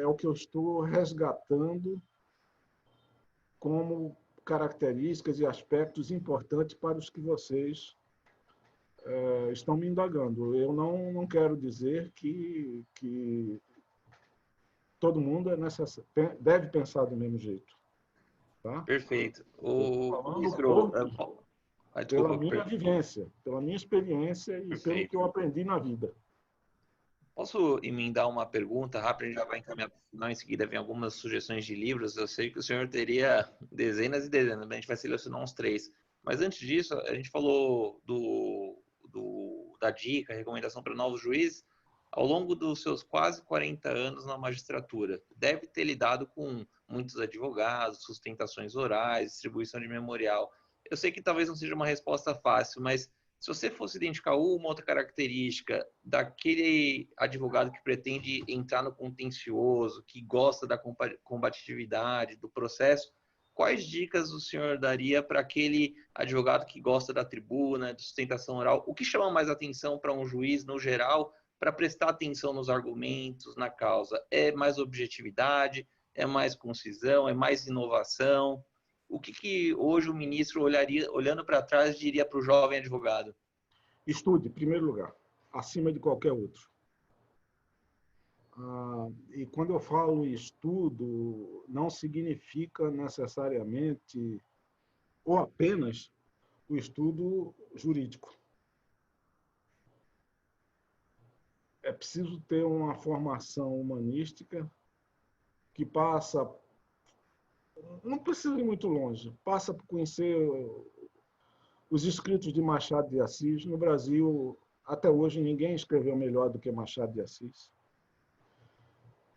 é o que eu estou resgatando como características e aspectos importantes para os que vocês estão me indagando. Eu não quero dizer que todo mundo deve pensar do mesmo jeito. Tá? Perfeito. Falando pela minha Desculpa. vivência, pela minha experiência e pelo que eu aprendi na vida. Posso emendar uma pergunta rápida? A gente já vai encaminhar para o final, em seguida vem algumas sugestões de livros. Eu sei que o senhor teria dezenas e dezenas, mas a gente vai selecionar uns 3. Mas antes disso, a gente falou da dica, recomendação para novos juízes. Ao longo dos seus quase 40 anos na magistratura, deve ter lidado com muitos advogados, sustentações orais, distribuição de memorial. Eu sei que talvez não seja uma resposta fácil, mas se você fosse identificar uma outra característica daquele advogado que pretende entrar no contencioso, que gosta da combatividade, do processo, quais dicas o senhor daria para aquele advogado que gosta da tribuna, de sustentação oral? O que chama mais atenção para um juiz, no geral, para prestar atenção nos argumentos, na causa? É mais objetividade? É mais concisão? É mais inovação? O que hoje o ministro olharia, olhando para trás, diria para o jovem advogado? Estude, em primeiro lugar, acima de qualquer outro. E quando eu falo estudo, não significa necessariamente ou apenas o estudo jurídico. É preciso ter uma formação humanística que passa, não precisa ir muito longe, passa por conhecer os escritos de Machado de Assis. No Brasil, até hoje, ninguém escreveu melhor do que Machado de Assis.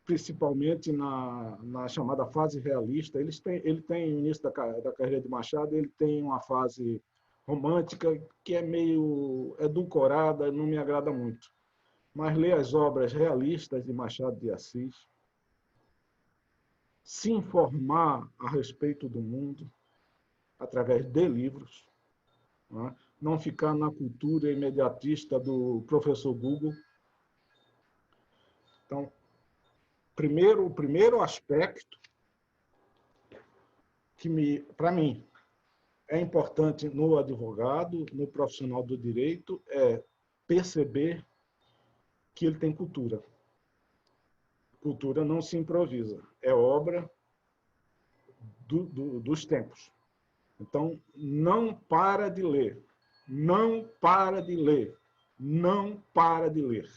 Principalmente na chamada fase realista. Ele tem, no início da carreira de Machado, ele tem uma fase romântica que é meio edulcorada, não me agrada muito. Mas ler as obras realistas de Machado de Assis, se informar a respeito do mundo através de livros, não ficar na cultura imediatista do professor Google. Então, o primeiro aspecto que, para mim, é importante no advogado, no profissional do direito, é perceber que ele tem cultura. Cultura não se improvisa, é obra dos tempos. Então, não para de ler, não para de ler, não para de ler.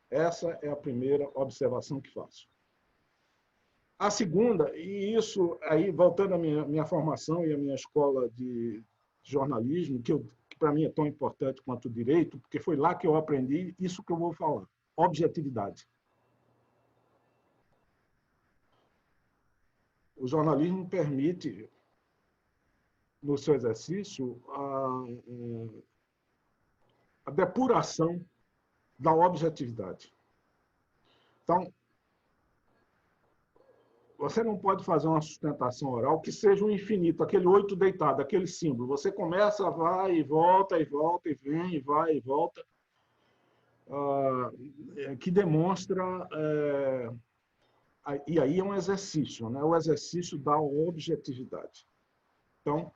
Essa é a primeira observação que faço. A segunda, e isso aí, voltando à minha formação e à minha escola de jornalismo, que para mim é tão importante quanto o direito, porque foi lá que eu aprendi isso que eu vou falar, objetividade. O jornalismo permite, no seu exercício, a depuração da objetividade. Então, você não pode fazer uma sustentação oral que seja um infinito, aquele 8 deitado, aquele símbolo. Você começa, vai e volta, e volta, e vem, e vai e volta, que demonstra... E aí é um exercício, né? O exercício da objetividade. Então,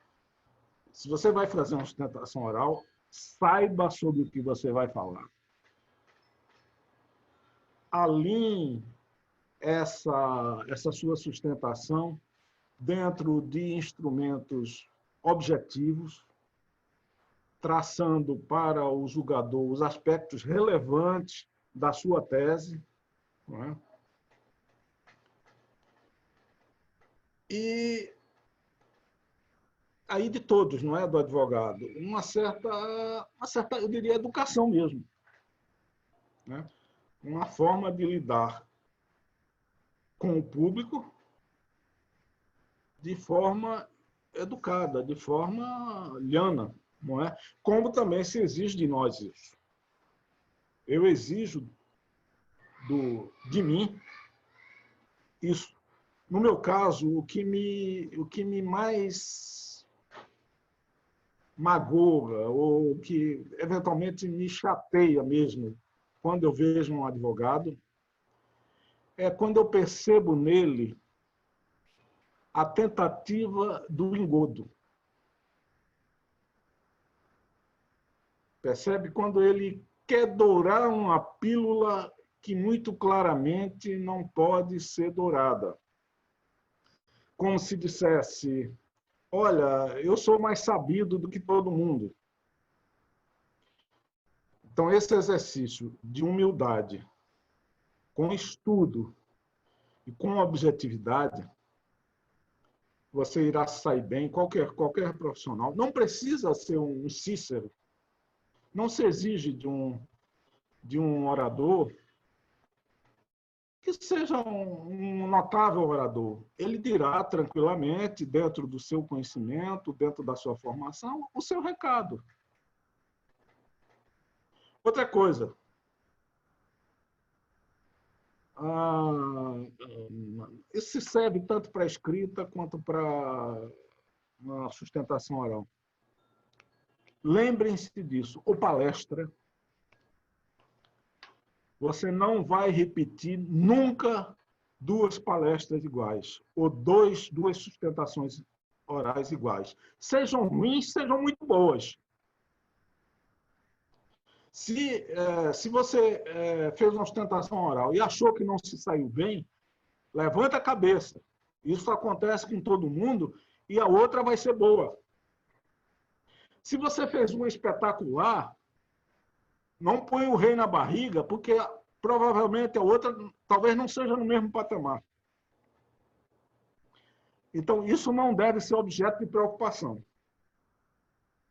se você vai fazer uma sustentação oral, saiba sobre o que você vai falar. Alinhe essa sua sustentação dentro de instrumentos objetivos, traçando para o julgador os aspectos relevantes da sua tese, não é? E aí de todos, não é do advogado, uma certa, eu diria, educação mesmo, né? Uma forma de lidar com o público de forma educada, de forma liana, não é? Como também se exige de nós isso. Eu exijo de mim isso. No meu caso, o que me mais magoa, ou que eventualmente me chateia mesmo, quando eu vejo um advogado, é quando eu percebo nele a tentativa do engodo. Percebe? Quando ele quer dourar uma pílula que muito claramente não pode ser dourada. Como se dissesse, olha, eu sou mais sabido do que todo mundo. Então, esse exercício de humildade, com estudo e com objetividade, você irá sair bem, qualquer profissional. Não precisa ser um Cícero. Não se exige de um orador que seja um notável orador. Ele dirá tranquilamente, dentro do seu conhecimento, dentro da sua formação, o seu recado. Outra coisa. Isso serve tanto para a escrita quanto para a sustentação oral. Lembrem-se disso. Ou palestra, você não vai repetir nunca 2 palestras iguais, ou 2 sustentações orais iguais. Sejam ruins, sejam muito boas. Se você fez uma sustentação oral e achou que não se saiu bem, levanta a cabeça. Isso acontece com todo mundo e a outra vai ser boa. Se você fez uma espetacular, não põe o rei na barriga, porque provavelmente a outra talvez não seja no mesmo patamar. Então, isso não deve ser objeto de preocupação.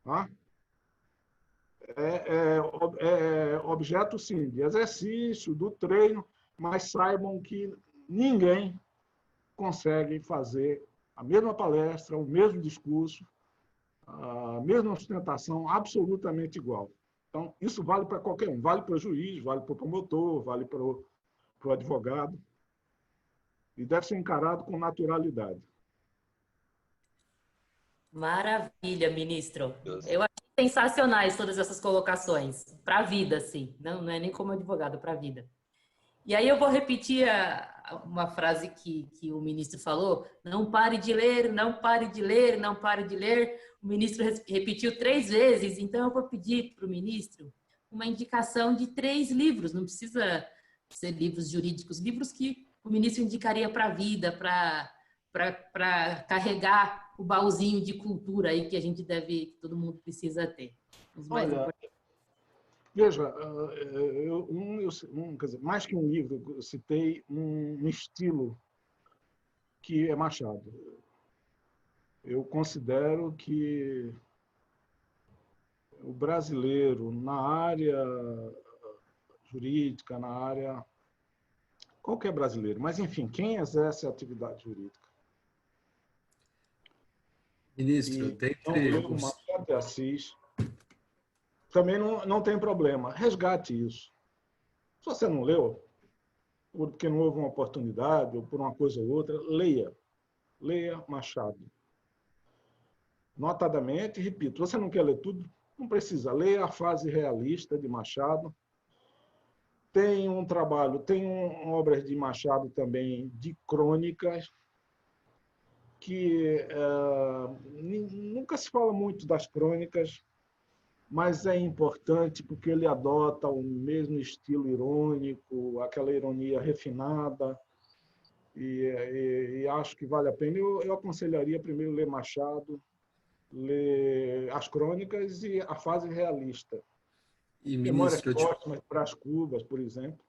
Tá? É objeto, sim, de exercício, do treino, mas saibam que ninguém consegue fazer a mesma palestra, o mesmo discurso, a mesma sustentação absolutamente igual. Então, isso vale para qualquer um. Vale para o juiz, vale para o promotor, vale para o advogado. E deve ser encarado com naturalidade. Maravilha, ministro. Eu achei sensacionais todas essas colocações. Para a vida, sim. Não é nem como advogado, para a vida. E aí eu vou repetir uma frase que o ministro falou. Não pare de ler, não pare de ler, não pare de ler. O ministro repetiu 3 vezes, então eu vou pedir para o ministro uma indicação de 3 livros. Não precisa ser livros jurídicos, livros que o ministro indicaria para a vida, para carregar o baúzinho de cultura aí que a gente deve, todo mundo precisa ter. Olha, veja, quer dizer, mais que um livro, eu citei um estilo que é Machado. Eu considero que o brasileiro, na área jurídica, na área... Qualquer brasileiro, mas, enfim, quem exerce a atividade jurídica? Ministro, dentre o Machado de Assis, também não tem problema. Resgate isso. Se você não leu, porque não houve uma oportunidade, ou por uma coisa ou outra, leia. Leia Machado. Notadamente, repito, você não quer ler tudo? Não precisa. Leia a fase realista de Machado. Tem um trabalho, tem obras de Machado também de crônicas, que nunca se fala muito das crônicas, mas é importante porque ele adota o mesmo estilo irônico, aquela ironia refinada, e acho que vale a pena. Eu aconselharia primeiro ler Machado, ler as crônicas e a fase realista. E, Memórias ministro, Póstumas, Brás Cubas, por exemplo.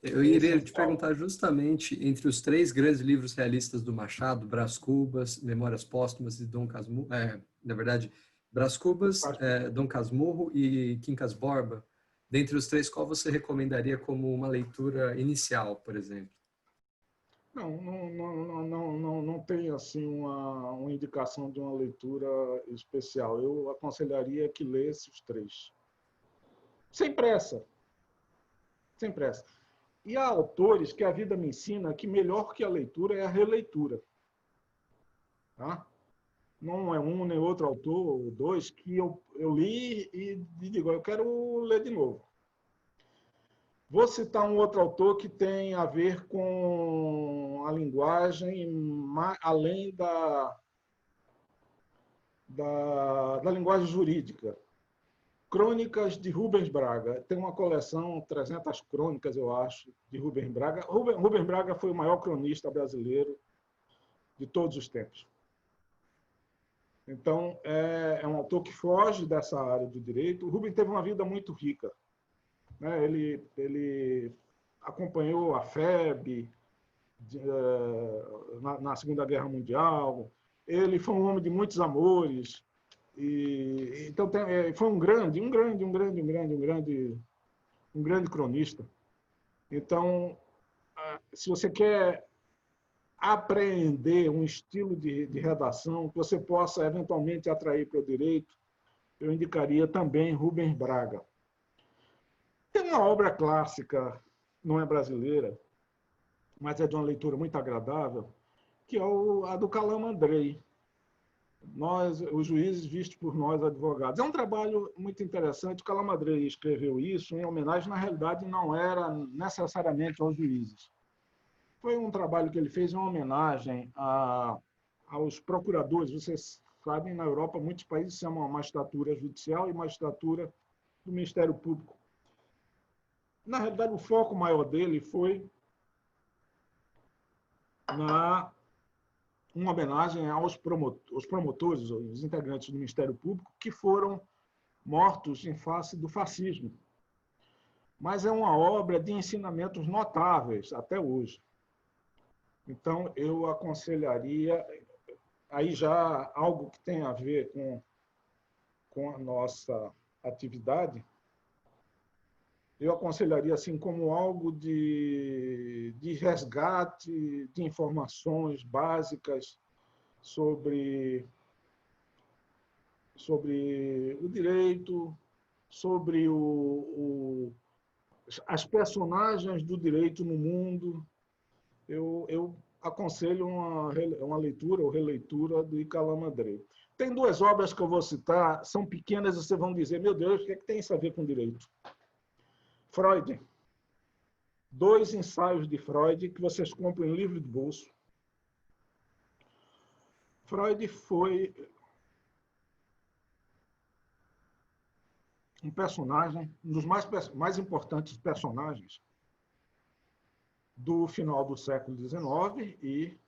Eu iria te perguntar justamente entre os 3 grandes livros realistas do Machado, Brás Cubas, Memórias Póstumas e Dom Casmurro, na verdade, Brás Cubas, Dom Casmurro e Quincas Borba, dentre os 3, qual você recomendaria como uma leitura inicial, por exemplo? Não tem assim uma indicação de uma leitura especial. Eu aconselharia que lesse os 3. Sem pressa. Sem pressa. E há autores que a vida me ensina que melhor que a leitura é a releitura. Tá? Não é um nem outro autor, ou 2, que eu li e digo, eu quero ler de novo. Vou citar um outro autor que tem a ver com a linguagem, além da linguagem jurídica. Crônicas de Rubens Braga. Tem uma coleção, 300 crônicas, eu acho, de Rubens Braga. Rubens Braga foi o maior cronista brasileiro de todos os tempos. Então, é um autor que foge dessa área do direito. O Rubens teve uma vida muito rica, né? Ele acompanhou a FEB na Segunda Guerra Mundial. Ele foi um homem de muitos amores. Então, foi um grande cronista. Então, se você quer apreender um estilo de redação que você possa eventualmente atrair para o direito, eu indicaria também Rubens Braga. Tem uma obra clássica, não é brasileira, mas é de uma leitura muito agradável, que é a do Calamandrei. Nós, os juízes vistos por nós, advogados. É um trabalho muito interessante. O Calamandrei escreveu isso em homenagem, na realidade, não era necessariamente aos juízes. Foi um trabalho que ele fez em homenagem aos procuradores. Vocês sabem, na Europa, muitos países chamam a magistratura judicial e magistratura do Ministério Público. Na realidade, o foco maior dele foi uma homenagem aos promotores, os integrantes do Ministério Público, que foram mortos em face do fascismo. Mas é uma obra de ensinamentos notáveis até hoje. Então, eu aconselharia, aí já algo que tem a ver com a nossa atividade, eu aconselharia assim como algo de resgate de informações básicas sobre o direito, sobre as personagens do direito no mundo. Eu aconselho uma leitura ou releitura do Calamandrei. Tem duas obras que eu vou citar, são pequenas, e vocês vão dizer, meu Deus, o que é que tem isso a ver com direito? Freud. 2 ensaios de Freud que vocês compram em livro de bolso. Freud foi um personagem, um dos mais importantes personagens do final do século XIX e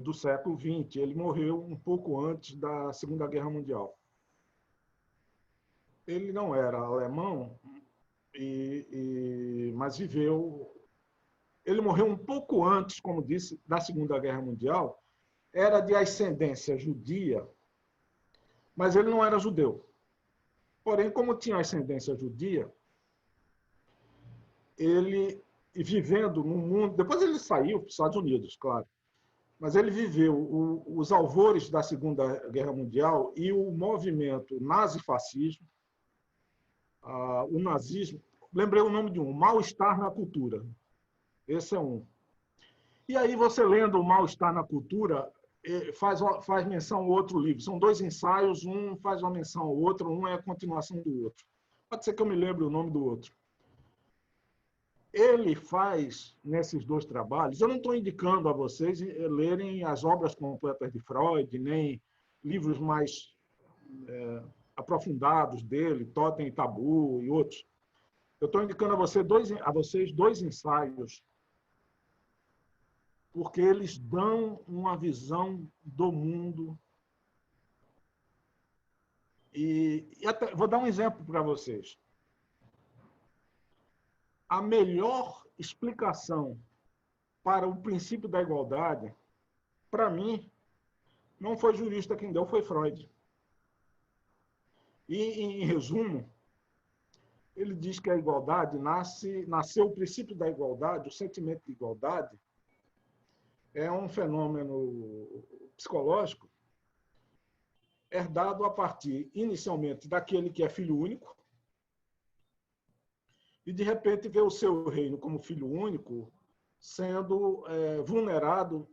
do século XX. Ele morreu um pouco antes da Segunda Guerra Mundial. Ele não era alemão, mas viveu... Ele morreu um pouco antes, como disse, da Segunda Guerra Mundial. Era de ascendência judia, mas ele não era judeu. Porém, como tinha ascendência judia, ele, vivendo no mundo... Depois ele saiu para os Estados Unidos, claro. Mas ele viveu os alvores da Segunda Guerra Mundial e o movimento nazifascismo, o nazismo. Lembrei o nome de um, Mal-Estar na Cultura. Esse é um. E aí, você lendo o Mal-Estar na Cultura, faz menção ao outro livro. São 2 ensaios, um faz uma menção ao outro, um é a continuação do outro. Pode ser que eu me lembre o nome do outro. Ele faz, nesses 2 trabalhos, eu não estou indicando a vocês lerem as obras completas de Freud, nem livros mais aprofundados dele, Totem e Tabu e outros. Eu estou indicando a vocês 2 ensaios, porque eles dão uma visão do mundo. E até, vou dar um exemplo para vocês. A melhor explicação para o princípio da igualdade, para mim, não foi jurista quem deu, foi Freud. E, em resumo, ele diz que a igualdade nasceu o princípio da igualdade, o sentimento de igualdade, é um fenômeno psicológico herdado a partir, inicialmente, daquele que é filho único, e, de repente, vê o seu reino como filho único sendo vulnerado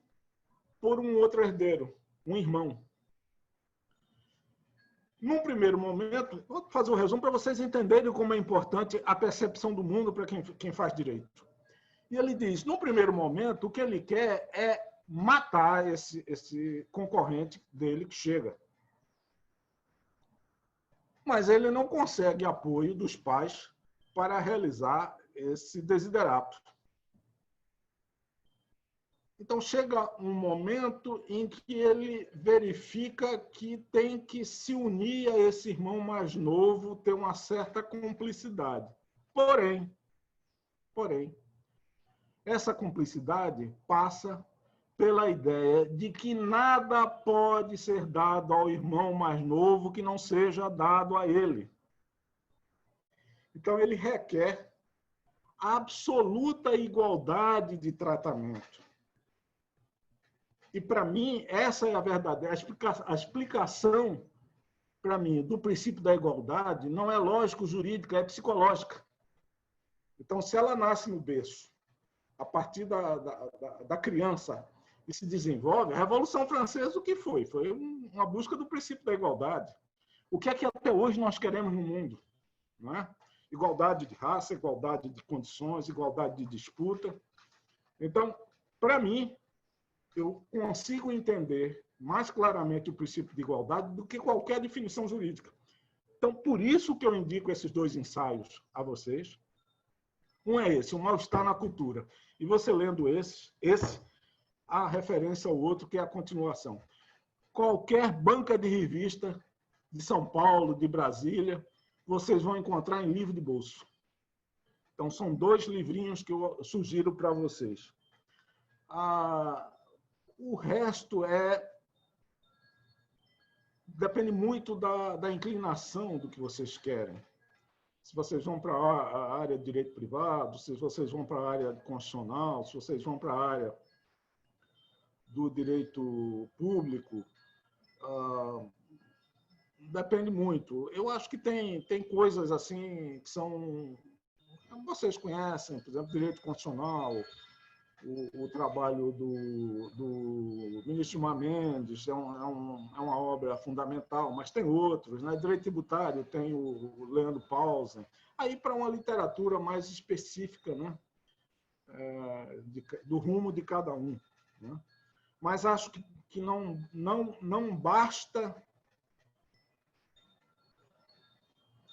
por um outro herdeiro, um irmão. Num primeiro momento, vou fazer um resumo para vocês entenderem como é importante a percepção do mundo para quem faz direito. E ele diz, num primeiro momento, o que ele quer é matar esse concorrente dele que chega. mas ele não consegue apoio dos pais para realizar esse desiderato. Então, chega um momento em que ele verifica que tem que se unir a esse irmão mais novo, ter uma certa cumplicidade. Porém, essa cumplicidade passa pela ideia de que nada pode ser dado ao irmão mais novo que não seja dado a ele. Então, ele requer absoluta igualdade de tratamento. E, para mim, essa é a verdadeira a explicação, para mim, do princípio da igualdade não é lógico-jurídica, é psicológica. Então, se ela nasce no berço, a partir da criança, e se desenvolve, a Revolução Francesa, o que foi? Foi uma busca do princípio da igualdade. O que é que até hoje nós queremos no mundo? Não é? Igualdade de raça, igualdade de condições, igualdade de disputa. Então, para mim, eu consigo entender mais claramente o princípio de igualdade do que qualquer definição jurídica. Então, por isso que eu indico esses 2 ensaios a vocês. Um é esse, o mal-estar na cultura. E você lendo esse, a referência ao outro, que é a continuação. Qualquer banca de revista de São Paulo, de Brasília, vocês vão encontrar em livro de bolso. Então, são 2 livrinhos que eu sugiro para vocês. O resto depende muito da inclinação do que vocês querem. Se vocês vão para a área de direito privado, se vocês vão para a área constitucional, se vocês vão para a área do direito público, depende muito. Eu acho que tem coisas assim que são... Vocês conhecem, por exemplo, direito constitucional, o trabalho do ministro Gilmar Mendes é uma obra fundamental, mas tem outros, né? Direito tributário tem o Leandro Pausen. Aí, para uma literatura mais específica, né? Do rumo de cada um, né? Mas acho que não basta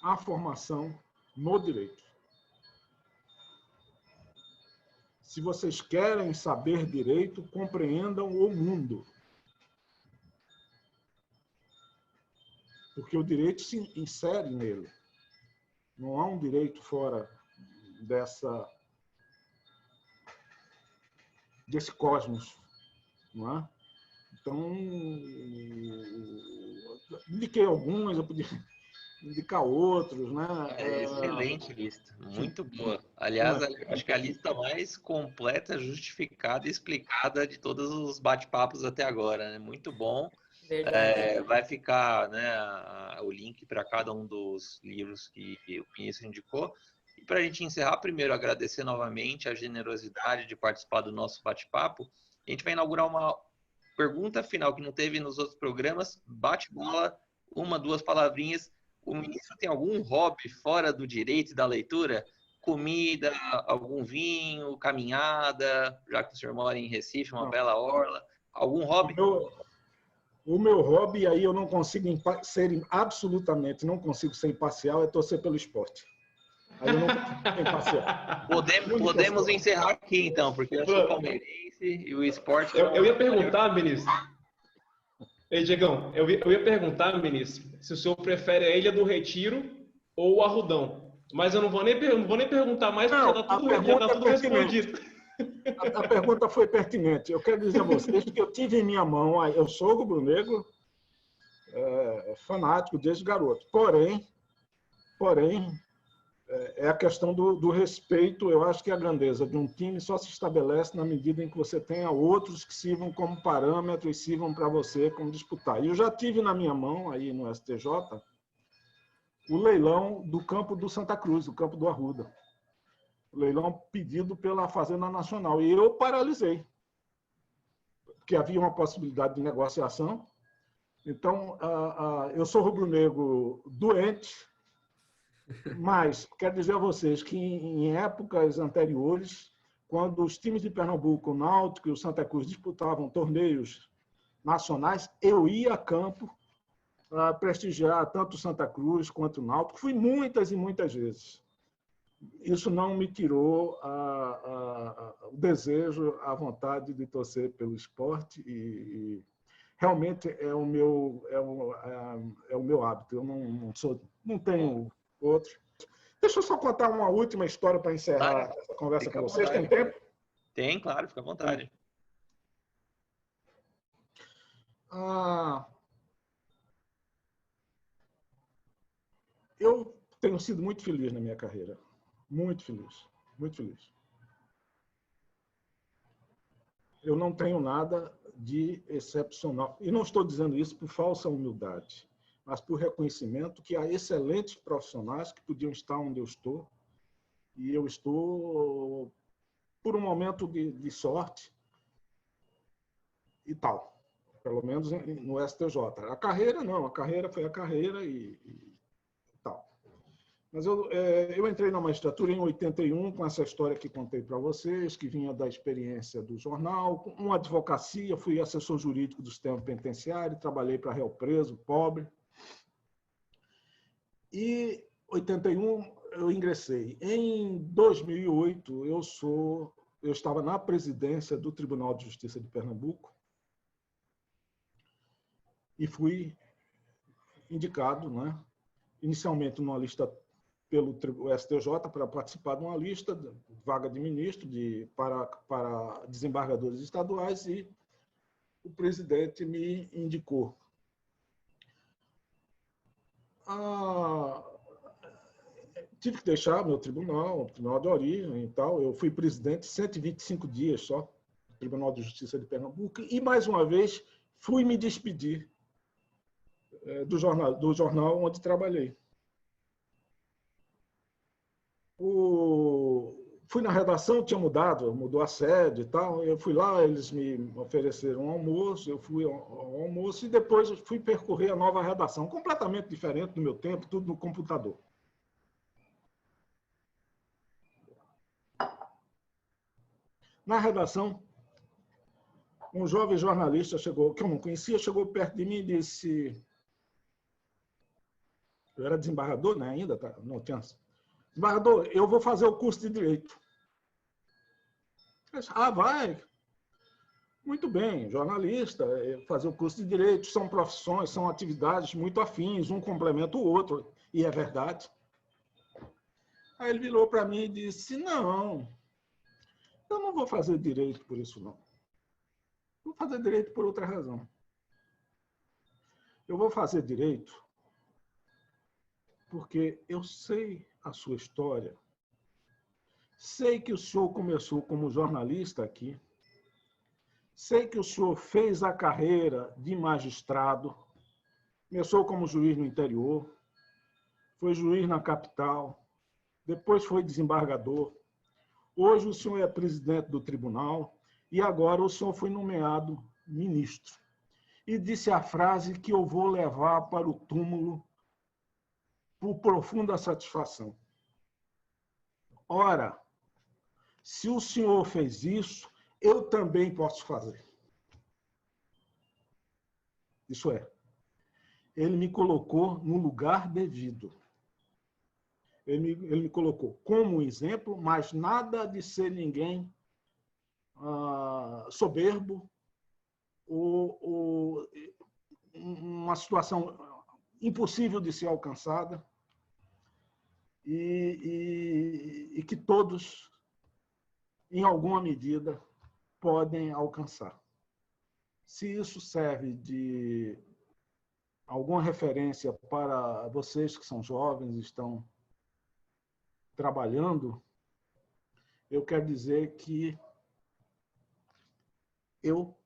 a formação no direito. Se vocês querem saber direito, compreendam o mundo. Porque o direito se insere nele. Não há um direito fora desse cosmos. Não é? Então, indiquei alguns, eu podia indicar outros, né? Excelente lista, muito boa. Aliás, acho que a lista mais completa, justificada e explicada de todos os bate-papos até agora, né? Muito bom. Vai ficar, né, o link para cada um dos livros que o ministro indicou. E para a gente encerrar, primeiro agradecer novamente a generosidade de participar do nosso bate-papo. A gente vai inaugurar uma pergunta final que não teve nos outros programas. Bate-bola, 1, 2 palavrinhas. O ministro tem algum hobby fora do direito e da leitura? Comida, algum vinho, caminhada, já que o senhor mora em Recife, uma bela orla. Algum hobby? O meu hobby, aí eu não consigo absolutamente, não consigo ser imparcial, é torcer pelo esporte. Aí eu não consigo ser imparcial. Podemos encerrar aqui, então, porque eu sou palmeirense e o esporte... Eu ia perguntar, ministro... Ei, Diegão, eu ia perguntar, ministro, se o senhor prefere a Ilha do Retiro ou o Arrudão. Mas eu não vou nem perguntar mais, porque já está tudo respondido. A pergunta foi pertinente. Eu quero dizer a vocês que eu tive em minha mão, eu sou rubro-negro, fanático desde garoto. Porém, é a questão do respeito. Eu acho que a grandeza de um time só se estabelece na medida em que você tenha outros que sirvam como parâmetro e sirvam para você como disputar. E eu já tive na minha mão, aí no STJ, o leilão do campo do Santa Cruz, o campo do Arruda. O leilão pedido pela Fazenda Nacional. E eu paralisei, porque havia uma possibilidade de negociação. Então, eu sou rubro-negro doente, mas quero dizer a vocês que em épocas anteriores, quando os times de Pernambuco, o Náutico e o Santa Cruz disputavam torneios nacionais, eu ia a campo a prestigiar tanto Santa Cruz quanto o Náutico. Fui muitas e muitas vezes. Isso não me tirou o desejo, a vontade de torcer pelo esporte e realmente é o meu hábito. Eu não tenho outro. Deixa eu só contar uma última história para encerrar essa conversa com vocês. Tem tempo? Tem, claro, fica à vontade. Eu tenho sido muito feliz na minha carreira. Muito feliz. Muito feliz. Eu não tenho nada de excepcional. E não estou dizendo isso por falsa humildade, mas por reconhecimento que há excelentes profissionais que podiam estar onde eu estou. E eu estou por um momento de sorte e tal. Pelo menos no STJ. A carreira, não. A carreira foi a carreira e tal. Mas eu entrei na magistratura em 81, com essa história que contei para vocês, que vinha da experiência do jornal, com uma advocacia, fui assessor jurídico do sistema penitenciário, trabalhei para réu preso, pobre. E em 81 eu ingressei. Em 2008 eu estava na presidência do Tribunal de Justiça de Pernambuco e fui indicado, né, inicialmente numa lista pelo STJ para participar de uma lista, vaga de ministro para desembargadores estaduais, e o presidente me indicou. Tive que deixar meu tribunal, o tribunal de origem e tal. Eu fui presidente 125 dias só, do Tribunal de Justiça de Pernambuco, e mais uma vez fui me despedir do jornal onde trabalhei. Fui na redação, tinha mudou a sede e tal. Eu fui lá, eles me ofereceram um almoço, eu fui ao almoço e depois fui percorrer a nova redação, completamente diferente do meu tempo, tudo no computador. Na redação, um jovem jornalista chegou, que eu não conhecia, chegou perto de mim e disse... Eu era desembargador, né, ainda, não tinha... Desembargador, eu vou fazer o curso de Direito. Eu disse, vai. Muito bem, jornalista, fazer o curso de Direito, são profissões, são atividades muito afins, um complementa o outro, e é verdade. Aí ele virou para mim e disse, não, eu não vou fazer Direito por isso, não. Vou fazer Direito por outra razão. Eu vou fazer Direito porque eu sei a sua história. Sei que o senhor começou como jornalista aqui. Sei que o senhor fez a carreira de magistrado. Começou como juiz no interior. Foi juiz na capital. Depois foi desembargador. Hoje o senhor é presidente do tribunal. E agora o senhor foi nomeado ministro. E disse a frase que eu vou levar para o túmulo por profunda satisfação. Ora, se o senhor fez isso, eu também posso fazer. Isso é, ele me colocou no lugar devido. Ele me colocou como exemplo, mas nada de ser ninguém soberbo ou uma situação impossível de ser alcançada e que todos, em alguma medida, podem alcançar. Se isso serve de alguma referência para vocês que são jovens e estão trabalhando, eu quero dizer que eu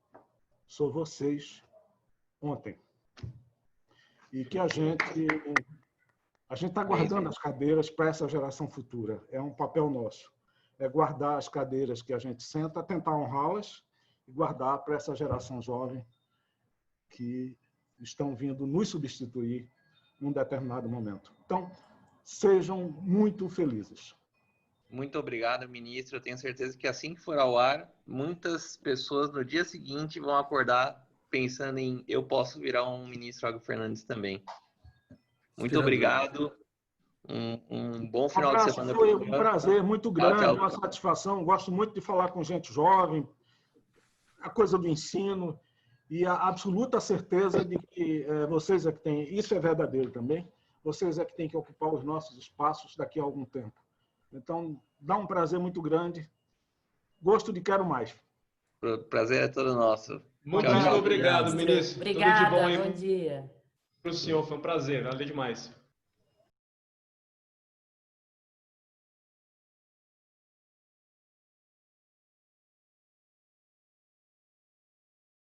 sou vocês ontem. E que a gente está guardando as cadeiras para essa geração futura. É um papel nosso. É guardar as cadeiras que a gente senta, tentar honrá-las e guardar para essa geração jovem que estão vindo nos substituir num determinado momento. Então, sejam muito felizes. Muito obrigado, ministro. Eu tenho certeza que assim que for ao ar, muitas pessoas no dia seguinte vão acordar pensando em eu posso virar um ministro Água Fernandes também. Muito obrigado. Um bom final de semana. Foi um prazer muito grande, Até uma satisfação. Gosto muito de falar com gente jovem, a coisa do ensino, e a absoluta certeza de que vocês é que têm, isso é verdadeiro também, vocês é que têm que ocupar os nossos espaços daqui a algum tempo. Então, dá um prazer muito grande. Gosto de quero mais. O prazer é todo nosso. Muito Tchau, tchau. obrigado, ministro. Obrigada, Tudo de bom aí bom dia. para o senhor. Foi um prazer. Valeu demais.